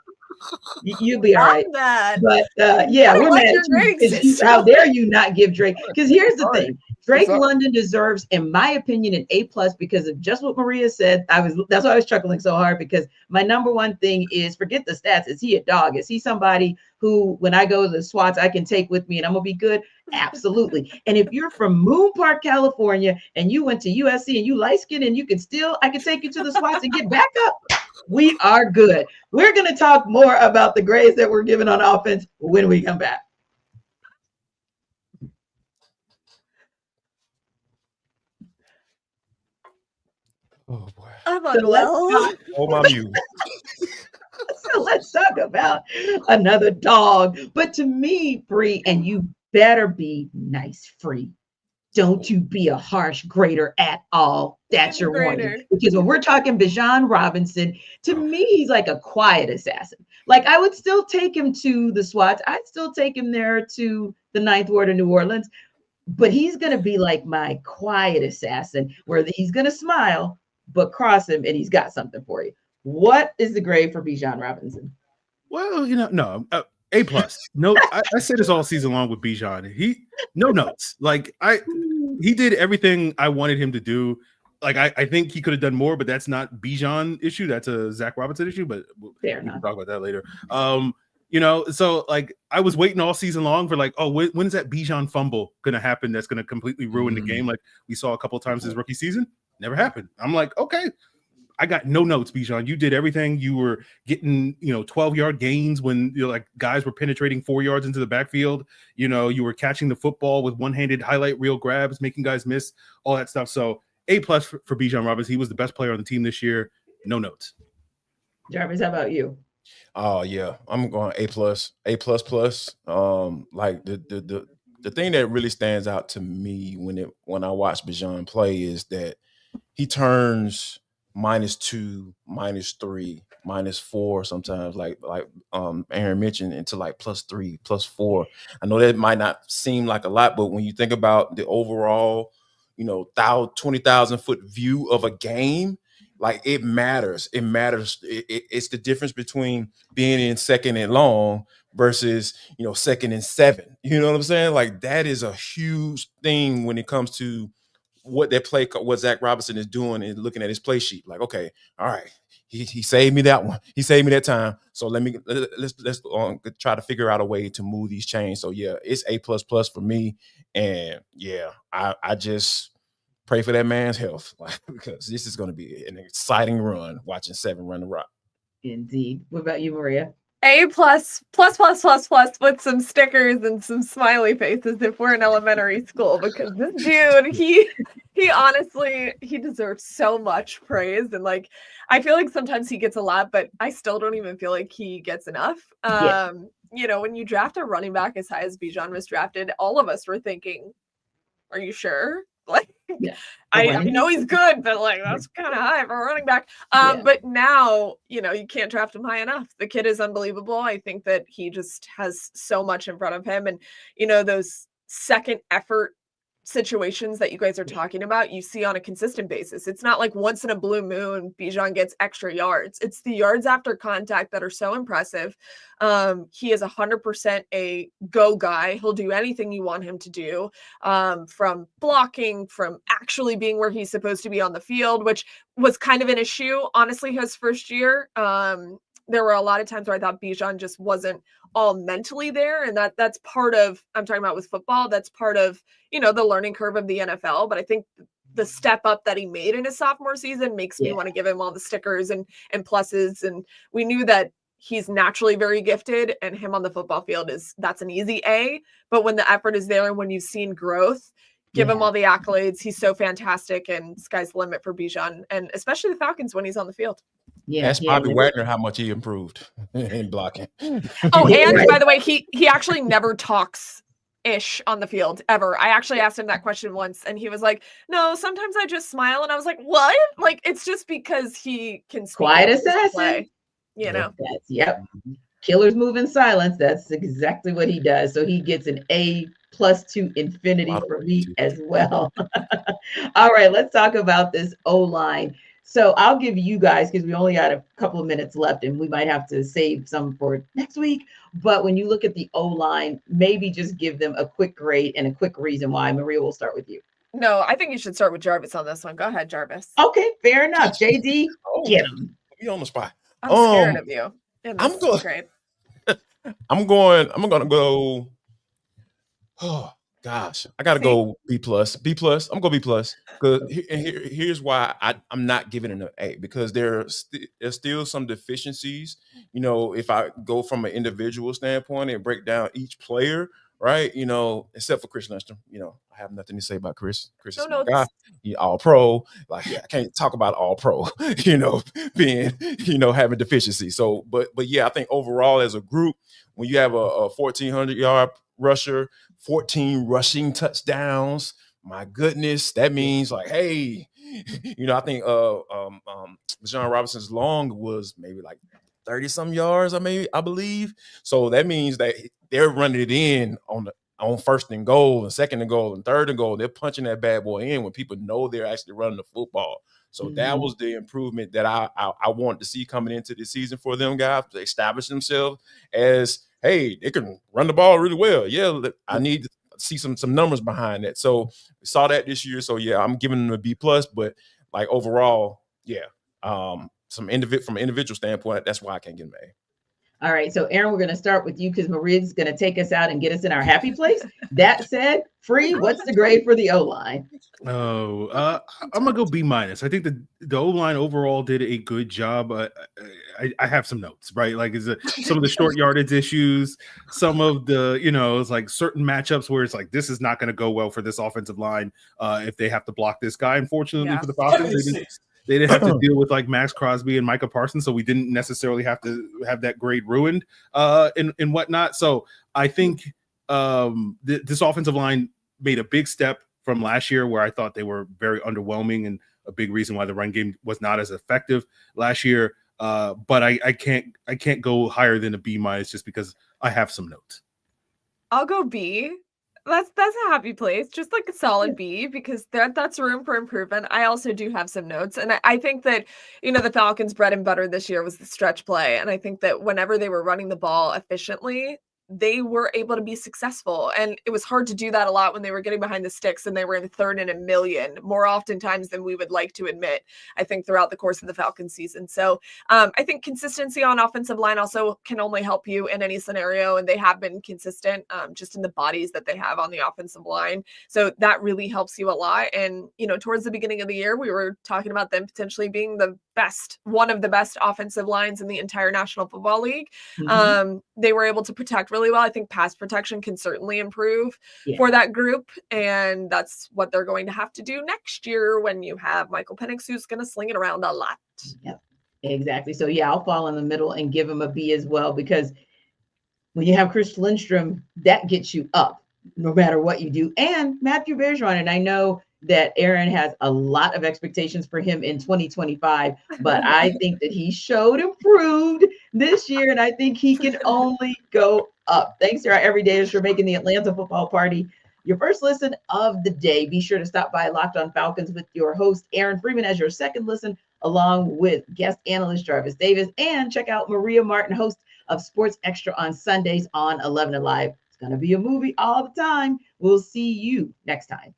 Speaker 2: You'll be all right. But we're mad. How dare you not give Drake? Because here's the thing. Drake London deserves, in my opinion, an A+ because of just what Maria said. That's why I was chuckling so hard, because my number one thing is, forget the stats. Is he a dog? Is he somebody who, when I go to the SWATs, I can take with me and I'm gonna be good? Absolutely. And if you're from Moon Park, California, and you went to USC and you light skinned and I can take you to the SWATs and get back up. We are good. We're gonna talk more about the grades that we're given on offense when we come back.
Speaker 3: Oh boy.
Speaker 4: I'm unwell.
Speaker 3: Oh my mute.
Speaker 2: So let's talk about another dog. But to me, Free, and you better be nice, Free. Don't you be a harsh grader at all. That's your warning. Because when we're talking Bijan Robinson, to me, he's like a quiet assassin. Like, I would still take him to the SWATs. I'd still take him there to the Ninth Ward of New Orleans. But he's going to be like my quiet assassin, where he's going to smile, but cross him and he's got something for you. What is the grade for Bijan Robinson?
Speaker 5: Well, no, A+. No, I said this all season long with Bijan. No notes. Like he did everything I wanted him to do. Like I think he could have done more, but that's not Bijan issue. That's a Zach Robinson issue. But we can talk about that later. So like I was waiting all season long for like, oh, when's that Bijan fumble gonna happen? That's gonna completely ruin the game, like we saw a couple of times his rookie season. Never happened. I'm like, okay, I got no notes, Bijan. You did everything. You were getting, 12-yard gains when like guys were penetrating 4 yards into the backfield. You were catching the football with one-handed highlight reel grabs, making guys miss, all that stuff. So A+ for Bijan Robinson. He was the best player on the team this year. No notes.
Speaker 2: Jarvis, how about you?
Speaker 3: Oh yeah, I'm going A+. Like the thing that really stands out to me when I watch Bijan play is that he turns -2, -3, -4 sometimes, like Aaron mentioned, into like +3, +4. I know that might not seem like a lot, but when you think about the overall, 20,000 foot view of a game, like it matters. It matters. It's the difference between being in second and long versus, second and 7. You know what I'm saying? Like that is a huge thing when it comes to what Zach Robinson is doing and looking at his play sheet. Like, okay, all right, he saved me that one. He saved me that time. So let's try to figure out a way to move these chains. So yeah, it's A++ for me. And yeah, I just pray for that man's health, because this is going to be an exciting run watching 7 run the rock.
Speaker 2: Indeed. What about you, Maria?
Speaker 4: A++++ with some stickers and some smiley faces if we're in elementary school, because this dude, he honestly, he deserves so much praise. And like, I feel like sometimes he gets a lot, but I still don't even feel like he gets enough. When you draft a running back as high as Bijan was drafted, all of us were thinking, are you sure? Like, yeah. I know he's good, but like that's kind of high for a running back. But now, you can't draft him high enough. The kid is unbelievable. I think that he just has so much in front of him. And, those second effort situations that you guys are talking about, you see on a consistent basis. It's not like once in a blue moon Bijan gets extra yards. It's the yards after contact that are so impressive. He is 100% a go guy. He'll do anything you want him to do, from blocking, from actually being where he's supposed to be on the field, which was kind of an issue, honestly, his first year. There were a lot of times where I thought Bijan just wasn't all mentally there. And that's part of, I'm talking about with football, that's part of, the learning curve of the NFL. But I think the step up that he made in his sophomore season makes me want to give him all the stickers and pluses. And we knew that he's naturally very gifted, and him on the football field that's an easy A. But when the effort is there and when you've seen growth, give him all the accolades. He's so fantastic, and sky's the limit for Bijan, and especially the Falcons when he's on the field.
Speaker 3: Yeah, ask Bobby Wagner how much he improved in blocking.
Speaker 4: Oh, and by the way, he actually never talks ish on the field ever. I actually asked him that question once, and he was like, "No, sometimes I just smile." And I was like, "What?" Like, it's just because he can speak
Speaker 2: quiet assassin.
Speaker 4: Play,
Speaker 2: Yep. Killers move in silence. That's exactly what he does. So he gets an A+ to infinity for me as well. All right, let's talk about this O-line. So I'll give you guys, because we only got a couple of minutes left and we might have to save some for next week. But when you look at the O-line, maybe just give them a quick grade and a quick reason why. Maria, we'll start with you.
Speaker 4: No, I think you should start with Jarvis on this one. Go ahead, Jarvis.
Speaker 2: Okay, fair enough. JD, get him.
Speaker 3: You on the spot.
Speaker 4: I'm scared of you.
Speaker 3: I'm going. I'm going to go. Oh gosh, I got to go B+. I'm going B+. Because here's why I'm not giving it an A, because there's still some deficiencies. If I go from an individual standpoint and break down each player, right? Except for Chris Lindstrom, I have nothing to say about Chris. Chris is my guy. He all pro. Like, I can't talk about all pro, being, having deficiencies. So, but yeah, I think overall as a group, when you have a 1,400 yard rusher, 14 rushing touchdowns, my goodness, that means like, hey, I think Bijan Robinson's long was maybe like 30 some yards, I believe. So that means that they're running it in on first and goal and second and goal and third and goal. They're punching that bad boy in when people know they're actually running the football. So that was the improvement that I wanted to see coming into the season for them guys, to establish themselves as, hey, they can run the ball really well. Yeah, I need to see some numbers behind that. So we saw that this year. So yeah, I'm giving them a B+, but like overall, yeah. From an individual standpoint, that's why I can't get them an A.
Speaker 2: All right, so Aaron, we're going to start with you because Maria's going to take us out and get us in our happy place. That said, Free, what's the grade for the O-line?
Speaker 5: I'm going to go B-. I think the O-line overall did a good job. I have some notes, right? Like some of the short yardage issues, some of the, it's like certain matchups where it's like, this is not going to go well for this offensive line if they have to block this guy. Unfortunately for the Falcons, they didn't have to deal with like Max Crosby and Micah Parsons, so we didn't necessarily have to have that grade ruined and whatnot. So I think this offensive line made a big step from last year, where I thought they were very underwhelming and a big reason why the run game was not as effective last year. But I can't go higher than a B- just because I have some notes.
Speaker 4: I'll go B. That's a happy place, just like a solid B, because that's room for improvement. I also do have some notes, and I think that, the Falcons' bread and butter this year was the stretch play, and I think that whenever they were running the ball efficiently, they were able to be successful, and it was hard to do that a lot when they were getting behind the sticks and they were in 3rd and 1,000,000 more oftentimes than we would like to admit, I think, throughout the course of the Falcons season. So I think consistency on offensive line also can only help you in any scenario, and they have been consistent just in the bodies that they have on the offensive line. So that really helps you a lot. And, towards the beginning of the year, we were talking about them potentially being one of the best offensive lines in the entire National Football League. They were able to protect really well. I think pass protection can certainly improve for that group, and that's what they're going to have to do next year when you have Michael Penix, who's going to sling it around a lot.
Speaker 2: Yep, exactly. So I'll fall in the middle and give him a B as well, because when you have Chris Lindstrom, that gets you up no matter what you do. And Matthew Bijan, and I know that Aaron has a lot of expectations for him in 2025, but I think that he showed improved this year, and I think he can only go up. Thanks to our everydayers for making the Atlanta Football Party your first listen of the day. Be sure to stop by Locked On Falcons with your host, Aaron Freeman, as your second listen, along with guest analyst Jarvis Davis, and check out Maria Martin, host of Sports Extra on Sundays on 11 Alive. It's going to be a movie all the time. We'll see you next time.